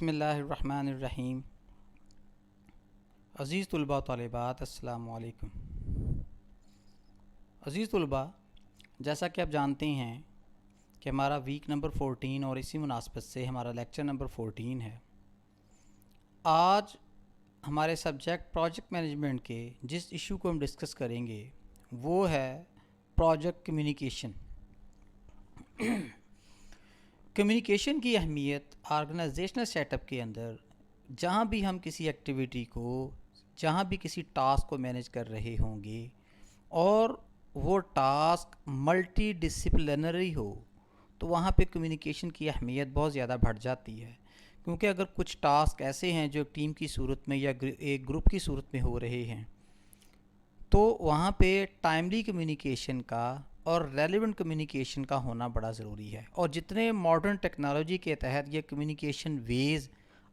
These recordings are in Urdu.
بسم اللہ الرحمن الرحیم۔ عزیز طلباء و طالبات، السلام علیکم۔ عزیز طلباء، جیسا کہ آپ جانتے ہیں کہ ہمارا ویک نمبر 14 اور اسی مناسبت سے ہمارا لیکچر نمبر 14 ہے۔ آج ہمارے سبجیکٹ پروجیکٹ مینجمنٹ کے جس ایشو کو ہم ڈسکس کریں گے وہ ہے پروجیکٹ کمیونیکیشن۔ کمیونیکیشن کی اہمیت آرگنائزیشنل سیٹ اپ کے اندر جہاں بھی ہم کسی ایکٹیویٹی کو، جہاں بھی کسی ٹاسک کو مینیج کر رہے ہوں گے اور وہ ٹاسک ملٹی ڈسپلنری ہو تو وہاں پہ کمیونیکیشن کی اہمیت بہت زیادہ بڑھ جاتی ہے، کیونکہ اگر کچھ ٹاسک ایسے ہیں جو ایک ٹیم کی صورت میں یا ایک گروپ کی صورت میں ہو رہے ہیں تو وہاں پہ ٹائملی کمیونیکیشن کا اور ریلیونٹ کمیونیکیشن کا ہونا بڑا ضروری ہے۔ اور جتنے ماڈرن ٹیکنالوجی کے تحت یہ کمیونیکیشن ویز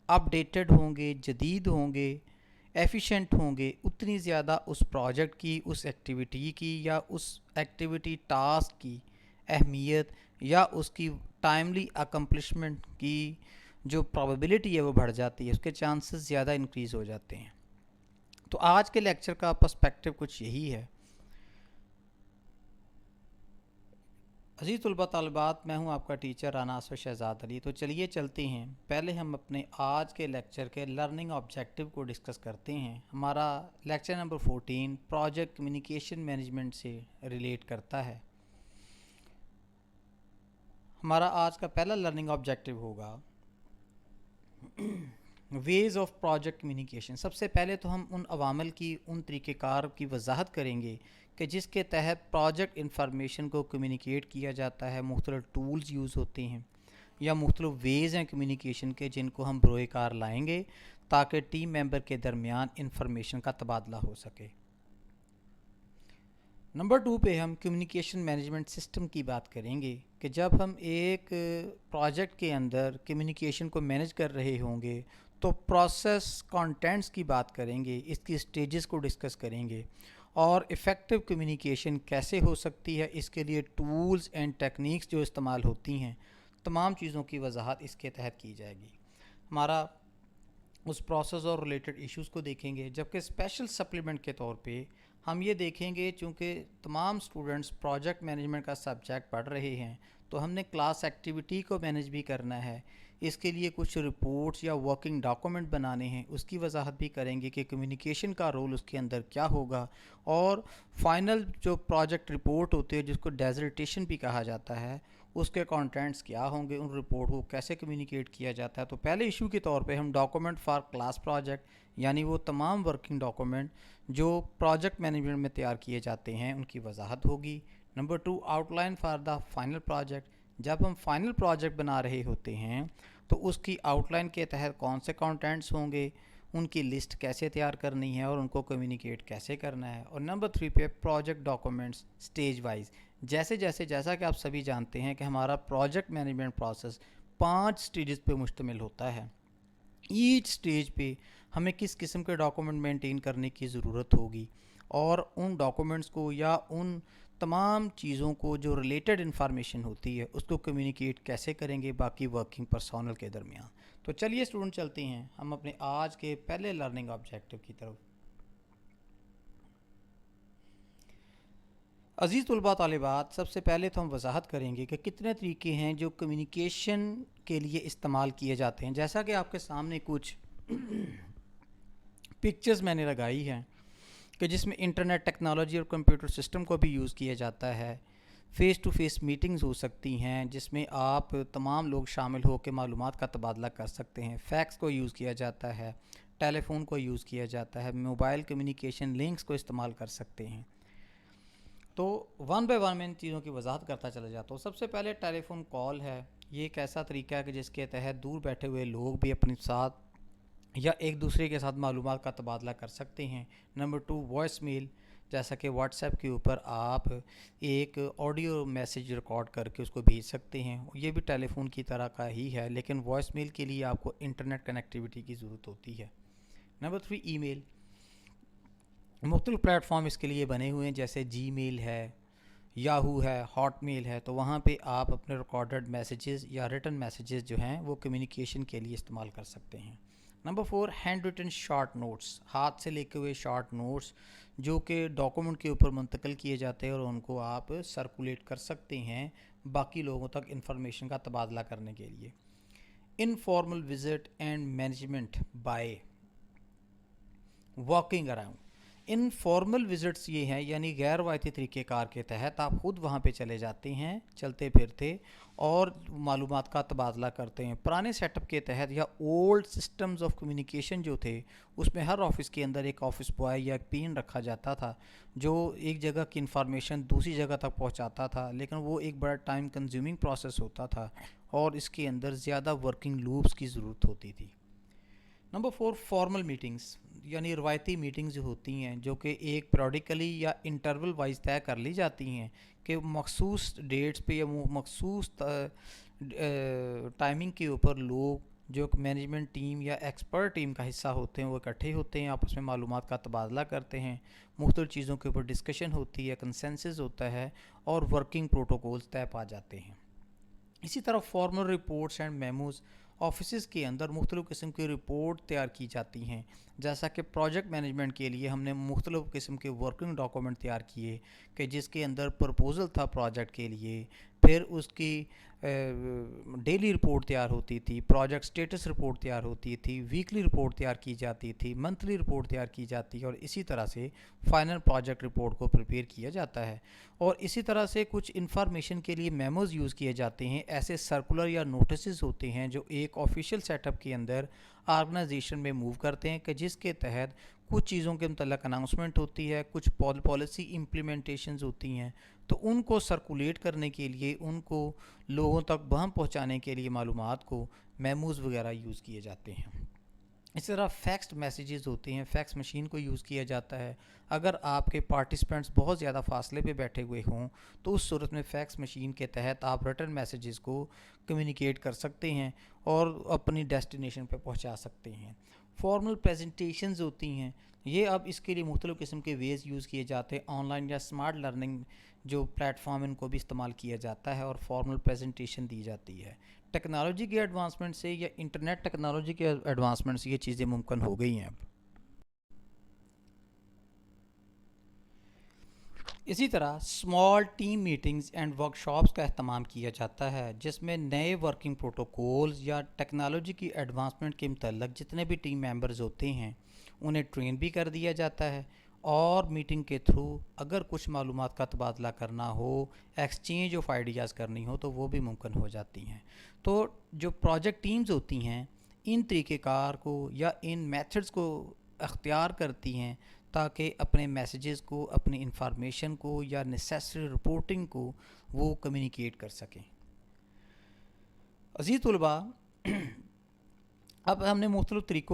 اپڈیٹڈ ہوں گے، جدید ہوں گے، ایفیشینٹ ہوں گے، اتنی زیادہ اس پروجیکٹ کی، اس ایکٹیویٹی کی یا اس ایکٹیویٹی ٹاسک کی اہمیت یا اس کی ٹائملی اکمپلشمنٹ کی جو پرابیبلٹی ہے وہ بڑھ جاتی ہے، اس کے چانسز زیادہ انکریز ہو جاتے ہیں۔ تو آج کے لیکچر کا پرسپیکٹو کچھ یہی ہے۔ عزیز طلباء طالبات، میں ہوں آپ کا ٹیچر رانا اسد شہزاد علی۔ تو چلیے چلتے ہیں، پہلے ہم اپنے آج کے لیکچر کے لرننگ آبجیکٹیو کو ڈسکس کرتے ہیں۔ ہمارا lecture number 14 project communication management سے ریلیٹ کرتا ہے۔ ہمارا آج کا پہلا لرننگ آبجیکٹیو ہوگا ویز آف پروجیکٹ کمیونیکیشن۔ سب سے پہلے تو ہم ان عوامل کی، ان طریقہ کار کی وضاحت کریں گے کہ جس کے تحت پروجیکٹ انفارمیشن کو کمیونیکیٹ کیا جاتا ہے۔ مختلف ٹولز یوز ہوتے ہیں یا مختلف ویز ہیں کمیونیکیشن کے جن کو ہم بروئے کار لائیں گے تاکہ ٹیم ممبر کے درمیان انفارمیشن کا تبادلہ ہو سکے۔ نمبر 2 پہ ہم کمیونیکیشن مینجمنٹ سسٹم کی بات کریں گے کہ جب ہم ایک پروجیکٹ کے اندر کمیونیکیشن کو مینیج کر رہے ہوں گے تو پروسیس کانٹینٹس کی بات کریں گے، اس کی سٹیجز کو ڈسکس کریں گے اور ایفیکٹو کمیونیکیشن کیسے ہو سکتی ہے، اس کے لیے ٹولز اینڈ ٹیکنیکس جو استعمال ہوتی ہیں، تمام چیزوں کی وضاحت اس کے تحت کی جائے گی۔ ہمارا اس پروسیس اور ریلیٹڈ ایشوز کو دیکھیں گے، جبکہ اسپیشل سپلیمنٹ کے طور پہ ہم یہ دیکھیں گے چونکہ تمام اسٹوڈنٹس پروجیکٹ مینجمنٹ کا سبجیکٹ پڑھ رہے ہیں تو ہم نے کلاس ایکٹیویٹی کو مینیج بھی کرنا ہے، اس کے لیے کچھ رپورٹس یا ورکنگ ڈاکومنٹ بنانے ہیں، اس کی وضاحت بھی کریں گے کہ کمیونیکیشن کا رول اس کے اندر کیا ہوگا، اور فائنل جو پروجیکٹ رپورٹ ہوتی ہے جس کو ڈیزرٹیشن بھی کہا جاتا ہے، اس کے کانٹینٹس کیا ہوں گے، ان رپورٹ کو کیسے کمیونیکیٹ کیا جاتا ہے۔ تو پہلے ایشو کے طور پہ ہم ڈاکومنٹ فار کلاس پروجیکٹ، یعنی وہ تمام ورکنگ ڈاکومنٹ جو پروجیکٹ مینجمنٹ میں تیار کیے جاتے ہیں ان کی وضاحت ہوگی۔ Number 2 out line for the final project. جب ہم فائنل پروجیکٹ بنا رہے ہوتے ہیں تو اس کی آؤٹ لائن کے تحت کون سے کانٹینٹس ہوں گے، ان کی لسٹ کیسے تیار کرنی ہے اور ان کو کمیونیکیٹ کیسے کرنا ہے۔ اور نمبر 3 پہ پروجیکٹ ڈاکومنٹس سٹیج وائز، جیسا کہ آپ سبھی جانتے ہیں کہ ہمارا پروجیکٹ مینجمنٹ پروسیس 5 سٹیجز پہ مشتمل ہوتا ہے۔ ایچ سٹیج پہ ہمیں کس قسم کے ڈاکومنٹ مینٹین کرنے کی ضرورت ہوگی اور ان ڈاکومنٹس کو یا ان تمام چیزوں کو جو ریلیٹڈ انفارمیشن ہوتی ہے اس کو کمیونیکیٹ کیسے کریں گے باقی ورکنگ پرسونل کے درمیان۔ تو چلیے اسٹوڈنٹ چلتے ہیں ہم اپنے آج کے پہلے لرننگ آبجیکٹیو کی طرف۔ عزیز طلباء طالبات، سب سے پہلے تو ہم وضاحت کریں گے کہ کتنے طریقے ہیں جو کمیونیکیشن کے لیے استعمال کیے جاتے ہیں۔ جیسا کہ آپ کے سامنے کچھ پکچرز میں نے لگائی ہیں کہ جس میں انٹرنیٹ ٹیکنالوجی اور کمپیوٹر سسٹم کو بھی یوز کیا جاتا ہے۔ فیس ٹو فیس میٹنگز ہو سکتی ہیں جس میں آپ تمام لوگ شامل ہو کے معلومات کا تبادلہ کر سکتے ہیں۔ فیکس کو یوز کیا جاتا ہے، ٹیلی فون کو یوز کیا جاتا ہے، موبائل کمیونیکیشن لنکس کو استعمال کر سکتے ہیں۔ تو ون بائی ون میں ان چیزوں کی وضاحت کرتا چلا جاتا ہوں۔ سب سے پہلے ٹیلی فون کال ہے۔ یہ ایک ایسا طریقہ ہے کہ جس کے تحت دور بیٹھے ہوئے لوگ بھی اپنے ساتھ یا ایک دوسرے کے ساتھ معلومات کا تبادلہ کر سکتے ہیں۔ نمبر 2 وائس میل، جیسا کہ واٹس ایپ کے اوپر آپ ایک آڈیو میسیج ریکارڈ کر کے اس کو بھیج سکتے ہیں، یہ بھی ٹیلی فون کی طرح کا ہی ہے لیکن وائس میل کے لیے آپ کو انٹرنیٹ کنیکٹیویٹی کی ضرورت ہوتی ہے۔ نمبر 3 ای میل، مختلف پلیٹ فارم اس کے لیے بنے ہوئے ہیں جیسے جی میل ہے، یاہو ہے، ہاٹ میل ہے، تو وہاں پہ آپ اپنے ریکارڈڈ میسیجز یا ریٹن میسیجز جو ہیں وہ کمیونیکیشن کے لیے استعمال کر سکتے ہیں۔ Number 4، handwritten short notes, ہاتھ سے لکھے ہوئے شارٹ نوٹس جو کہ ڈاکومنٹ کے اوپر منتقل کیے جاتے ہیں اور ان کو آپ سرکولیٹ کر سکتے ہیں باقی لوگوں تک انفارمیشن کا تبادلہ کرنے کے لیے۔ Informal visit and management by walking around, informal visits یہ ہیں یعنی غیر روایتی طریقہ کار کے تحت آپ خود وہاں پہ چلے جاتے ہیں چلتے پھرتے اور معلومات کا تبادلہ کرتے ہیں۔ پرانے سیٹ اپ کے تحت یا اولڈ سسٹمز آف کمیونیکیشن جو تھے اس میں ہر آفس کے اندر ایک آفس بوائے یا ایک پین رکھا جاتا تھا جو ایک جگہ کی انفارمیشن دوسری جگہ تک پہنچاتا تھا، لیکن وہ ایک بڑا ٹائم کنزیومنگ پروسیس ہوتا تھا اور اس کے اندر زیادہ ورکنگ لوپس کی ضرورت ہوتی تھی۔ نمبر 4، فارمل میٹنگز یعنی روایتی میٹنگز جو ہوتی ہیں جو کہ ایک پیریوڈیکلی یا انٹرول وائز طے کر لی جاتی ہیں کہ مخصوص ڈیٹس پہ یا مخصوص ٹائمنگ کے اوپر لوگ جو مینجمنٹ ٹیم یا ایکسپرٹ ٹیم کا حصہ ہوتے ہیں وہ اکٹھے ہوتے ہیں، آپس میں معلومات کا تبادلہ کرتے ہیں، مختلف چیزوں کے اوپر ڈسکشن ہوتی ہے، کنسنسس ہوتا ہے اور ورکنگ پروٹوکولز طے پا جاتے ہیں۔ اسی طرح formal reports and memos, offices کے اندر مختلف قسم کی رپورٹ تیار کی جاتی ہیں، جیسا کہ پروجیکٹ مینجمنٹ کے لیے ہم نے مختلف قسم کے ورکنگ ڈاکومنٹ تیار کیے کہ جس کے اندر پرپوزل تھا پروجیکٹ کے لیے، پھر اس کی ڈیلی رپورٹ تیار ہوتی تھی، پروجیکٹ سٹیٹس رپورٹ تیار ہوتی تھی، ویکلی رپورٹ تیار کی جاتی تھی، منتھلی رپورٹ تیار کی جاتی ہے اور اسی طرح سے فائنل پروجیکٹ رپورٹ کو پریپیئر کیا جاتا ہے۔ اور اسی طرح سے کچھ انفارمیشن کے لیے میموز یوز کیے جاتے ہیں، ایسے سرکولر یا نوٹسز ہوتے ہیں جو ایک آفیشیل سیٹ اپ کے اندر آرگنائزیشن میں موو کرتے ہیں کہ جس کے تحت کچھ چیزوں کے متعلق اناؤنسمنٹ ہوتی ہے، کچھ پالیسی امپلیمنٹیشنز ہوتی ہیں، تو ان کو سرکولیٹ کرنے کے لیے، ان کو لوگوں تک بہم پہنچانے کے لیے معلومات کو میموز وغیرہ یوز کیے جاتے ہیں۔ اس طرح فیکسڈ میسیجز ہوتے ہیں، فیکس مشین کو یوز کیا جاتا ہے۔ اگر آپ کے پارٹیسپینٹس بہت زیادہ فاصلے پہ بیٹھے ہوئے ہوں تو اس صورت میں فیکس مشین کے تحت آپ ریٹن میسیجز کو کمیونیکیٹ کر سکتے ہیں اور اپنی ڈیسٹینیشن پہ پہنچا سکتے ہیں۔ فارمل پریزنٹیشنز ہوتی ہیں، یہ اب اس کے لیے مختلف قسم کے ویز یوز کیے جاتے ہیں، آن لائن یا اسمارٹ لرننگ جو پلیٹ فارم ان کو بھی استعمال کیا جاتا ہے اور فارمل پریزنٹیشن دی جاتی ہے۔ ٹیکنالوجی کے ایڈوانسمنٹ سے یا انٹرنیٹ ٹیکنالوجی کے ایڈوانسمنٹ سے یہ چیزیں ممکن ہو گئی ہیں اب۔ اسی طرح small team meetings and work shops کا اہتمام کیا جاتا ہے جس میں نئے ورکنگ پروٹوکولز یا ٹیکنالوجی کی ایڈوانسمنٹ کے متعلق جتنے بھی ٹیم ممبرز ہوتے ہیں انہیں ٹرین بھی کر دیا جاتا ہے اور میٹنگ کے تھرو اگر کچھ معلومات کا تبادلہ کرنا ہو، ایکسچینج آف آئیڈیاز کرنی ہو تو وہ بھی ممکن ہو جاتی ہیں۔ تو جو پروجیکٹ ٹیمز ہوتی ہیں ان طریقہ کار کو یا ان میتھڈز کو اختیار کرتی ہیں تاکہ اپنے میسیجز کو، اپنی انفارمیشن کو یا نیسیسری رپورٹنگ کو وہ کمیونیکیٹ کر سکیں۔ عزیز طلباء، اب ہم نے مختلف طریقہ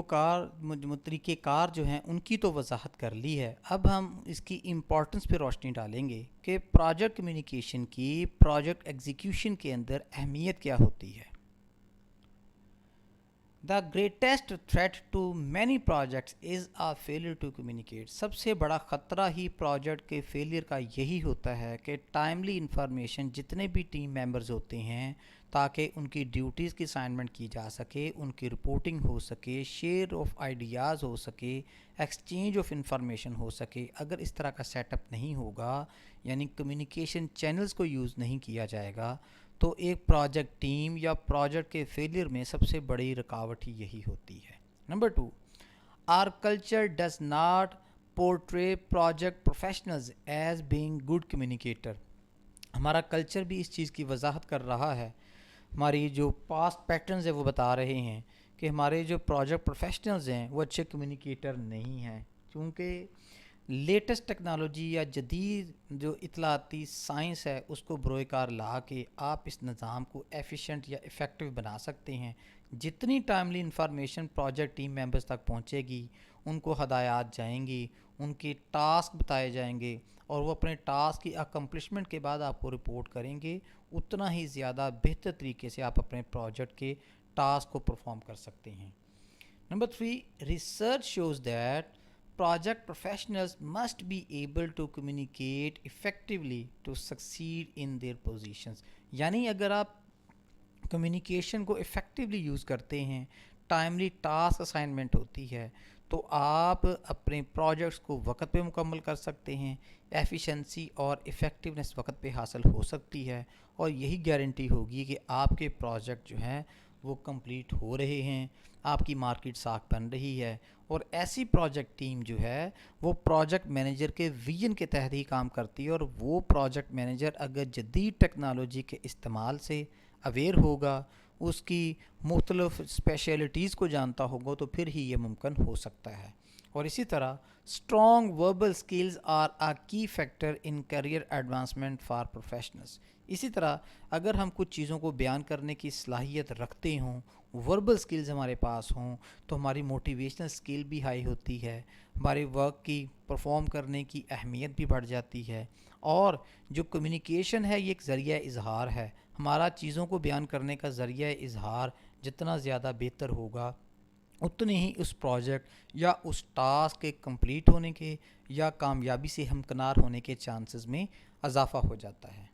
کار جو ہیں ان کی تو وضاحت کر لی ہے، اب ہم اس کی امپورٹنس پہ روشنی ڈالیں گے کہ پروجیکٹ کمیونیکیشن کی پروجیکٹ ایگزیکیوشن کے اندر اہمیت کیا ہوتی ہے۔ The greatest threat to many projects is a failure to communicate۔ سب سے بڑا خطرہ ہی پروجیکٹ کے فیلئر کا یہی ہوتا ہے کہ ٹائملی انفارمیشن جتنے بھی ٹیم ممبرز ہوتے ہیں تاکہ ان کی ڈیوٹیز کی اسائنمنٹ کی جا سکے، ان کی رپورٹنگ ہو سکے، شیئر آف آئیڈیاز ہو سکے، ایکسچینج آف انفارمیشن ہو سکے، اگر اس طرح کا سیٹ اپ نہیں ہوگا یعنی کمیونیکیشن چینلز کو یوز نہیں کیا جائے گا تو ایک پروجیکٹ ٹیم یا پروجیکٹ کے فیلئر میں سب سے بڑی رکاوٹ ہی یہی ہوتی ہے۔ Number 2، our culture does not portray project professionals as being good communicator۔ ہمارا کلچر بھی اس چیز کی وضاحت کر رہا ہے، ہماری جو پاسٹ پیٹرنز ہیں وہ بتا رہے ہیں کہ ہمارے جو پروجیکٹ پروفیشنلز ہیں وہ اچھے کمیونیکیٹر نہیں ہیں، کیونکہ لیٹسٹ ٹیکنالوجی یا جدید جو اطلاعاتی سائنس ہے اس کو بروئے کار لا کے آپ اس نظام کو ایفیشینٹ یا افیکٹو بنا سکتے ہیں۔ جتنی timely information project team members تک پہنچے گی، ان کو ہدایات جائیں گی، ان کے ٹاسک بتائے جائیں گے اور وہ اپنے ٹاسک کی اکمپلشمنٹ کے بعد آپ کو رپورٹ کریں گے، اتنا ہی زیادہ بہتر طریقے سے آپ اپنے پروجیکٹ کے ٹاسک کو پرفارم کر سکتے ہیں۔ Number 3، research shows that project professionals must be able to communicate effectively to succeed in their positions. یعنی اگر آپ کمیونیکیشن کو افیکٹولی یوز کرتے ہیں، ٹائملی ٹاسک اسائنمنٹ ہوتی ہے، تو آپ اپنے پروجیکٹس کو وقت پہ مکمل کر سکتے ہیں، ایفیشنسی اور افیکٹونیس وقت پہ حاصل ہو سکتی ہے، اور یہی گارنٹی ہوگی کہ آپ کے پروجیکٹ جو ہیں وہ کمپلیٹ ہو رہے ہیں، آپ کی مارکیٹ ساکھ بن رہی ہے. اور ایسی پروجیکٹ ٹیم جو ہے وہ پروجیکٹ مینیجر کے ویژن کے تحت ہی کام کرتی ہے، اور وہ پروجیکٹ مینیجر اگر جدید ٹیکنالوجی کے استعمال سے اویئر ہوگا، اس کی مختلف اسپیشلٹیز کو جانتا ہوگا، تو پھر ہی یہ ممکن ہو سکتا ہے. اور اسی طرح strong verbal skills are a key factor in career advancement for professionals. اسی طرح اگر ہم کچھ چیزوں کو بیان کرنے کی صلاحیت رکھتے ہوں، وربل اسکلز ہمارے پاس ہوں، تو ہماری موٹیویشنل اسکل بھی ہائی ہوتی ہے، ہمارے ورک کی پرفارم کرنے کی اہمیت بھی بڑھ جاتی ہے. اور جو کمیونیکیشن ہے یہ ایک ذریعہ اظہار ہے، ہمارا چیزوں کو بیان کرنے کا ذریعہ اظہار جتنا زیادہ بہتر ہوگا، اتنے ہی اس پروجیکٹ یا اس ٹاسک کے کمپلیٹ ہونے کے یا کامیابی سے ہمکنار ہونے کے چانسز میں اضافہ ہو جاتا ہے.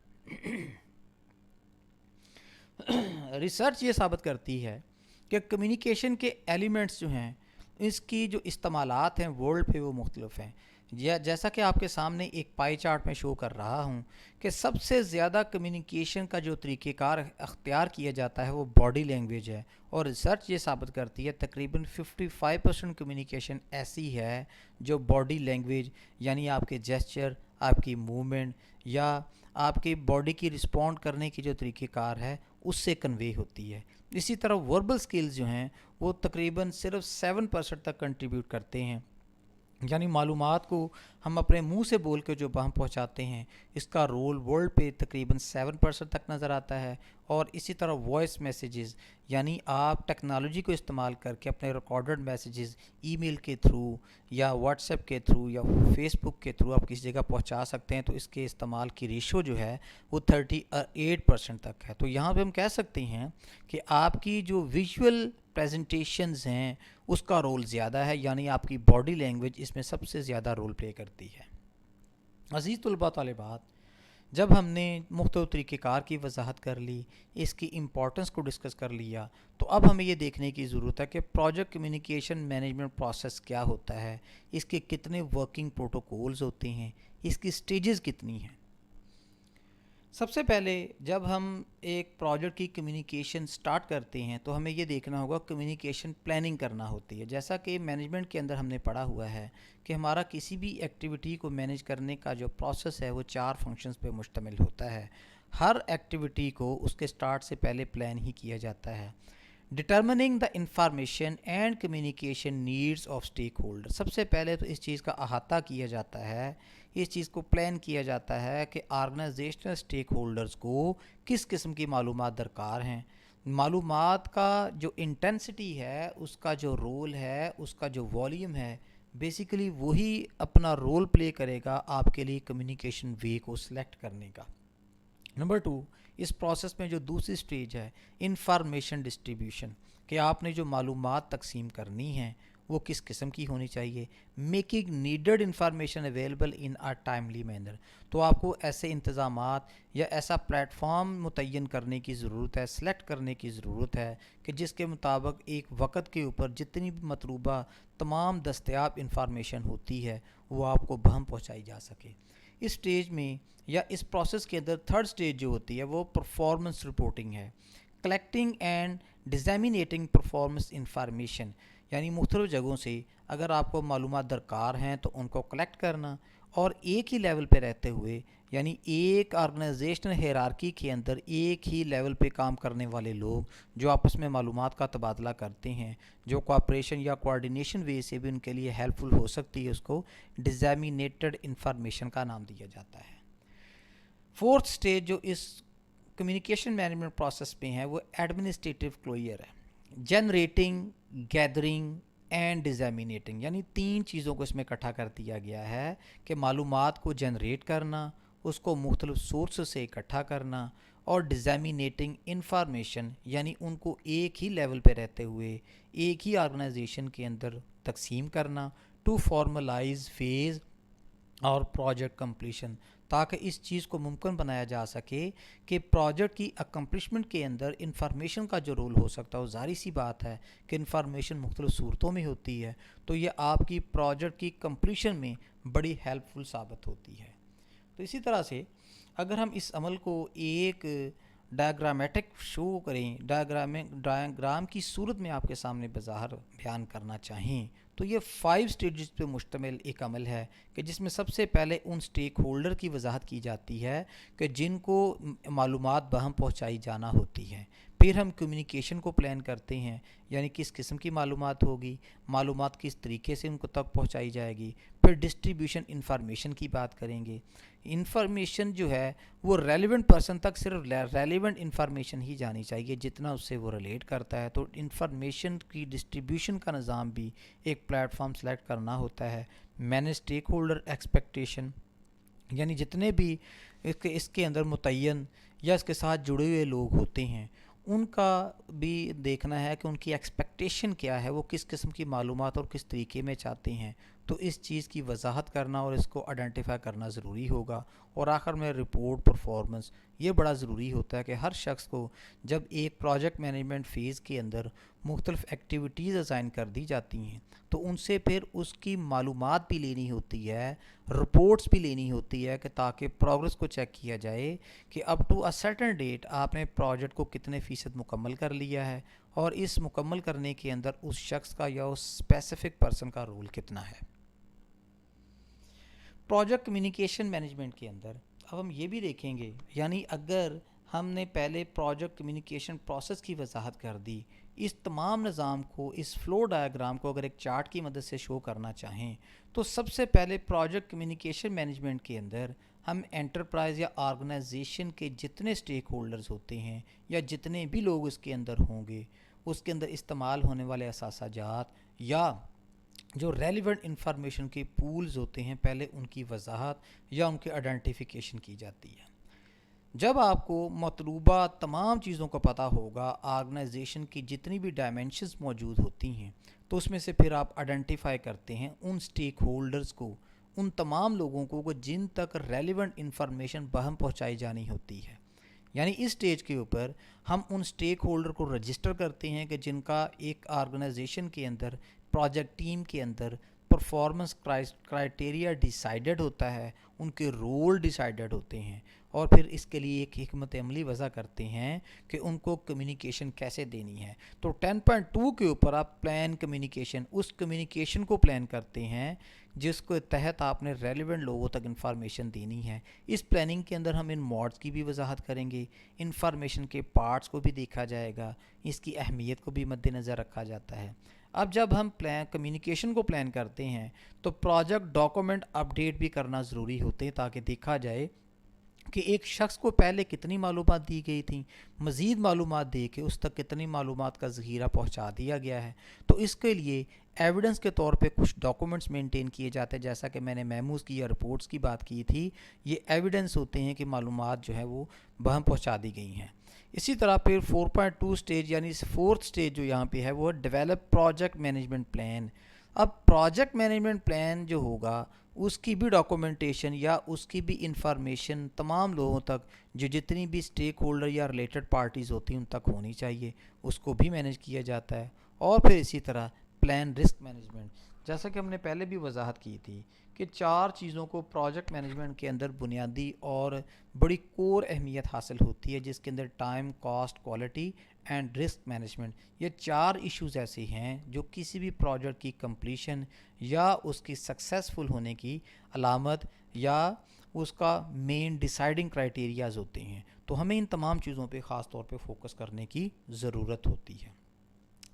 ریسرچ یہ ثابت کرتی ہے کہ کمیونیکیشن کے ایلیمنٹس جو ہیں، اس کی جو استعمالات ہیں ورلڈ پہ وہ مختلف ہیں. جیسا کہ آپ کے سامنے ایک پائی چارٹ میں شو کر رہا ہوں کہ سب سے زیادہ کمیونیکیشن کا جو طریقہ کار اختیار کیا جاتا ہے وہ باڈی لینگویج ہے، اور ریسرچ یہ ثابت کرتی ہے تقریباً 55% کمیونیکیشن ایسی ہے جو باڈی لینگویج یعنی آپ کے جیسچر، آپ کی موومنٹ یا آپ کے باڈی کی رسپونڈ کرنے کی جو طریقہ کار ہے اس سے کنوے ہوتی ہے. اسی طرح وربل سکلز جو ہیں وہ تقریباً صرف 7% تک کنٹریبیوٹ کرتے ہیں، یعنی معلومات کو ہم اپنے منہ سے بول کے جو ہم پہنچاتے ہیں اس کا رول ورلڈ پہ تقریباً 7% تک نظر آتا ہے. اور اسی طرح وائس میسیجز، یعنی آپ ٹیکنالوجی کو استعمال کر کے اپنے ریکارڈڈ میسیجز ای میل کے تھرو یا واٹس ایپ کے تھرو یا فیس بک کے تھرو آپ کسی جگہ پہنچا سکتے ہیں، تو اس کے استعمال کی ریشو جو ہے وہ 38% تک ہے. تو یہاں پہ ہم کہہ سکتے ہیں کہ آپ کی جو ویژول پریزنٹیشنز ہیں اس کا رول زیادہ ہے، یعنی آپ کی باڈی لینگویج اس میں سب سے زیادہ رول پلے کرتی ہے. عزیز طلباء طالبات، جب ہم نے مختلف طریقہ کار کی وضاحت کر لی، اس کی امپورٹنس کو ڈسکس کر لیا، تو اب ہمیں یہ دیکھنے کی ضرورت ہے کہ پروجیکٹ کمیونیکیشن مینجمنٹ پروسیس کیا ہوتا ہے، اس کے کتنے ورکنگ پروٹوکولز ہوتے ہیں، اس کی سٹیجز کتنی ہیں. سب سے پہلے جب ہم ایک پروجیکٹ کی کمیونیکیشن سٹارٹ کرتے ہیں تو ہمیں یہ دیکھنا ہوگا کمیونیکیشن پلاننگ کرنا ہوتی ہے. جیسا کہ مینجمنٹ کے اندر ہم نے پڑھا ہوا ہے کہ ہمارا کسی بھی ایکٹیویٹی کو مینیج کرنے کا جو پروسیس ہے وہ 4 فنکشنز پہ مشتمل ہوتا ہے. ہر ایکٹیویٹی کو اس کے سٹارٹ سے پہلے پلان ہی کیا جاتا ہے. Determining the information and communication needs of stakeholder, سب سے پہلے تو اس چیز کا احاطہ کیا جاتا ہے، اس چیز کو پلان کیا جاتا ہے کہ آرگنائزیشنل اسٹیک ہولڈرز کو کس قسم کی معلومات درکار ہیں. معلومات کا جو انٹینسٹی ہے، اس کا جو رول ہے، اس کا جو والیوم ہے، بیسیکلی وہی اپنا رول پلے کرے گا آپ کے لیے کمیونیکیشن وے کو سلیکٹ کرنے کا. نمبر 2، اس پروسیس میں جو دوسری سٹیج ہے انفارمیشن ڈسٹریبیوشن، کہ آپ نے جو معلومات تقسیم کرنی ہیں وہ کس قسم کی ہونی چاہیے. Making needed information available in a timely manner, تو آپ کو ایسے انتظامات یا ایسا پلیٹ فارم متعین کرنے کی ضرورت ہے، سلیکٹ کرنے کی ضرورت ہے کہ جس کے مطابق ایک وقت کے اوپر جتنی بھی مطلوبہ تمام دستیاب انفارمیشن ہوتی ہے وہ آپ کو بہم پہنچائی جا سکے. اس سٹیج میں یا اس پروسیس کے اندر تھرڈ سٹیج جو ہوتی ہے وہ پرفارمنس رپورٹنگ ہے. کلیکٹنگ اینڈ ڈیزامینیٹنگ پرفارمنس انفارمیشن، یعنی مختلف جگہوں سے اگر آپ کو معلومات درکار ہیں تو ان کو کلیکٹ کرنا، اور ایک ہی لیول پہ رہتے ہوئے، یعنی ایک آرگنائزیشنل ہیرارکی کے اندر ایک ہی لیول پہ کام کرنے والے لوگ جو آپس میں معلومات کا تبادلہ کرتے ہیں، جو کوآپریشن یا کوآرڈینیشن وے سے بھی ان کے لیے ہیلپ فل ہو سکتی ہے، اس کو ڈیزامینیٹڈ انفارمیشن کا نام دیا جاتا ہے. فورتھ سٹیج جو اس کمیونیکیشن مینجمنٹ پروسیس پہ ہے وہ ایڈمنسٹریٹو کلوئر ہے. جنریٹنگ، گیدرنگ اینڈ ڈیزامینیٹنگ، یعنی 3 چیزوں کو اس میں اکٹھا کر دیا گیا ہے کہ معلومات کو جنریٹ کرنا، اس کو مختلف سورس سے اکٹھا کرنا، اور ڈیزامینیٹنگ انفارمیشن یعنی ان کو ایک ہی لیول پہ رہتے ہوئے ایک ہی آرگنائزیشن کے اندر تقسیم کرنا، ٹو فارملائز فیز اور پروجیکٹ کمپلیشن، تاکہ اس چیز کو ممکن بنایا جا سکے کہ پروجیکٹ کی اکمپلشمنٹ کے اندر انفارمیشن کا جو رول ہو سکتا ہے، وہ ظاہری سی بات ہے کہ انفارمیشن مختلف صورتوں میں ہوتی ہے، تو یہ آپ کی پروجیکٹ کی کمپلیشن میں بڑی ہیلپ فل ثابت ہوتی ہے۔ تو اسی طرح سے اگر ہم اس عمل کو ایک ڈائیگرامیٹک شو کریں، ڈائیگرام کی صورت میں آپ کے سامنے بظاہر بیان کرنا چاہیں، تو یہ 5 سٹیجز پہ مشتمل ایک عمل ہے کہ جس میں سب سے پہلے ان سٹیک ہولڈر کی وضاحت کی جاتی ہے کہ جن کو معلومات بہم پہنچائی جانا ہوتی ہے۔ پھر ہم کمیونیکیشن کو پلان کرتے ہیں، یعنی کس قسم کی معلومات ہوگی، معلومات کس طریقے سے ان کو تک پہنچائی جائے گی۔ پھر ڈسٹریبیوشن انفارمیشن کی بات کریں گے۔ انفارمیشن جو ہے وہ ریلیونٹ پرسن تک صرف ریلیونٹ انفارمیشن ہی جانی چاہیے جتنا اس سے وہ ریلیٹ کرتا ہے، تو انفارمیشن کی ڈسٹریبیوشن کا نظام بھی ایک پلیٹ فارم سلیکٹ کرنا ہوتا ہے۔ مینیج اسٹیک ہولڈر ایکسپیکٹیشن، یعنی جتنے بھی اس کے اندر متعین یا اس کے ساتھ جڑے ہوئے لوگ ہوتے ہیں ان کا بھی دیکھنا ہے کہ ان کی ایکسپیکٹیشن کیا ہے، وہ کس قسم کی معلومات اور کس طریقے میں چاہتے ہیں، تو اس چیز کی وضاحت کرنا اور اس کو آئیڈینٹیفائی کرنا ضروری ہوگا۔ اور آخر میں رپورٹ پرفارمنس، یہ بڑا ضروری ہوتا ہے کہ ہر شخص کو جب ایک پروجیکٹ مینجمنٹ فیز کے اندر مختلف ایکٹیویٹیز اسائن کر دی جاتی ہیں تو ان سے پھر اس کی معلومات بھی لینی ہوتی ہے، رپورٹس بھی لینی ہوتی ہے، کہ تاکہ پروگرس کو چیک کیا جائے کہ up to a certain date آپ نے پروجیکٹ کو کتنے فیصد مکمل کر لیا ہے، اور اس مکمل کرنے کے اندر اس شخص کا یا اس اسپیسیفک پرسن کا رول کتنا ہے۔ پروجیکٹ کمیونیکیشن مینجمنٹ کے اندر اب ہم یہ بھی دیکھیں گے، یعنی اگر ہم نے پہلے پروجیکٹ کمیونیکیشن پروسیس کی وضاحت کر دی، اس تمام نظام کو، اس فلو ڈائیگرام کو اگر ایک چارٹ کی مدد سے شو کرنا چاہیں تو سب سے پہلے پروجیکٹ کمیونیکیشن مینجمنٹ کے اندر ہم انٹرپرائز یا آرگنائزیشن کے جتنے سٹیک ہولڈرز ہوتے ہیں یا جتنے بھی لوگ اس کے اندر ہوں گے، اس کے اندر استعمال ہونے والے اثاثہ جات یا جو ریلیونٹ انفارمیشن کے پولز ہوتے ہیں، پہلے ان کی وضاحت یا ان کی آئیڈینٹیفیکیشن کی جاتی ہے۔ جب آپ کو مطلوبہ تمام چیزوں کا پتہ ہوگا، آرگنائزیشن کی جتنی بھی ڈائمینشنز موجود ہوتی ہیں، تو اس میں سے پھر آپ آئیڈینٹیفائی کرتے ہیں ان سٹیک ہولڈرز کو، ان تمام لوگوں کو جن تک ریلیونٹ انفارمیشن بہم پہنچائی جانی ہوتی ہے۔ یعنی اس سٹیج کے اوپر ہم ان سٹیک ہولڈر کو رجسٹر کرتے ہیں کہ جن کا ایک آرگنائزیشن کے اندر، پروجیکٹ ٹیم کے اندر پرفارمنس کرائٹیریا ڈیسائیڈڈ ہوتا ہے، ان کے رول ڈیسائیڈڈ ہوتے ہیں، اور پھر اس کے لیے ایک حکمت عملی وضع کرتے ہیں کہ ان کو کمیونیکیشن کیسے دینی ہے۔ تو 10.2 کے اوپر آپ پلان کمیونیکیشن، اس کمیونیکیشن کو پلان کرتے ہیں جس کے تحت آپ نے ریلیونٹ لوگوں تک انفارمیشن دینی ہے۔ اس پلاننگ کے اندر ہم ان موڈز کی بھی وضاحت کریں گے، انفارمیشن کے پارٹس کو بھی دیکھا جائے گا، اس کی اہمیت کو بھی مد نظر رکھا جاتا ہے۔ اب جب ہم کمیونیکیشن کو پلان کرتے ہیں تو پروجیکٹ ڈاکومنٹ اپڈیٹ بھی کرنا ضروری ہوتے ہیں تاکہ دیکھا جائے کہ ایک شخص کو پہلے کتنی معلومات دی گئی تھیں، مزید معلومات دے کے اس تک کتنی معلومات کا ذخیرہ پہنچا دیا گیا ہے۔ تو اس کے لیے ایویڈنس کے طور پہ کچھ ڈاکومنٹس مینٹین کیے جاتے ہیں، جیسا کہ میں نے میموز کی یا رپورٹس کی بات کی تھی، یہ ایویڈنس ہوتے ہیں کہ معلومات جو ہے وہ بہم پہنچا دی گئی ہیں۔ اسی طرح پھر 4.2 سٹیج، یعنی 4تھ سٹیج جو یہاں پہ ہے وہ ڈیولپ پروجیکٹ مینجمنٹ پلان۔ اب پروجیکٹ مینجمنٹ پلان جو ہوگا اس کی بھی ڈاکومنٹیشن یا اس کی بھی انفارمیشن تمام لوگوں تک، جو جتنی بھی سٹیک ہولڈر یا ریلیٹڈ پارٹیز ہوتی ہیں ان تک ہونی چاہیے، اس کو بھی مینیج کیا جاتا ہے۔ اور پھر اسی طرح پلان رسک مینجمنٹ، جیسا کہ ہم نے پہلے بھی وضاحت کی تھی کہ 4 چیزوں کو پروجیکٹ مینجمنٹ کے اندر بنیادی اور بڑی کور اہمیت حاصل ہوتی ہے، جس کے اندر time, cost, quality and risk management, یہ 4 ایشوز ایسے ہیں جو کسی بھی پروجیکٹ کی کمپلیشن یا اس کی سکسیسفل ہونے کی علامت یا اس کا مین ڈیسائیڈنگ کرائٹیریاز ہوتے ہیں۔ تو ہمیں ان تمام چیزوں پہ خاص طور پہ فوکس کرنے کی ضرورت ہوتی ہے۔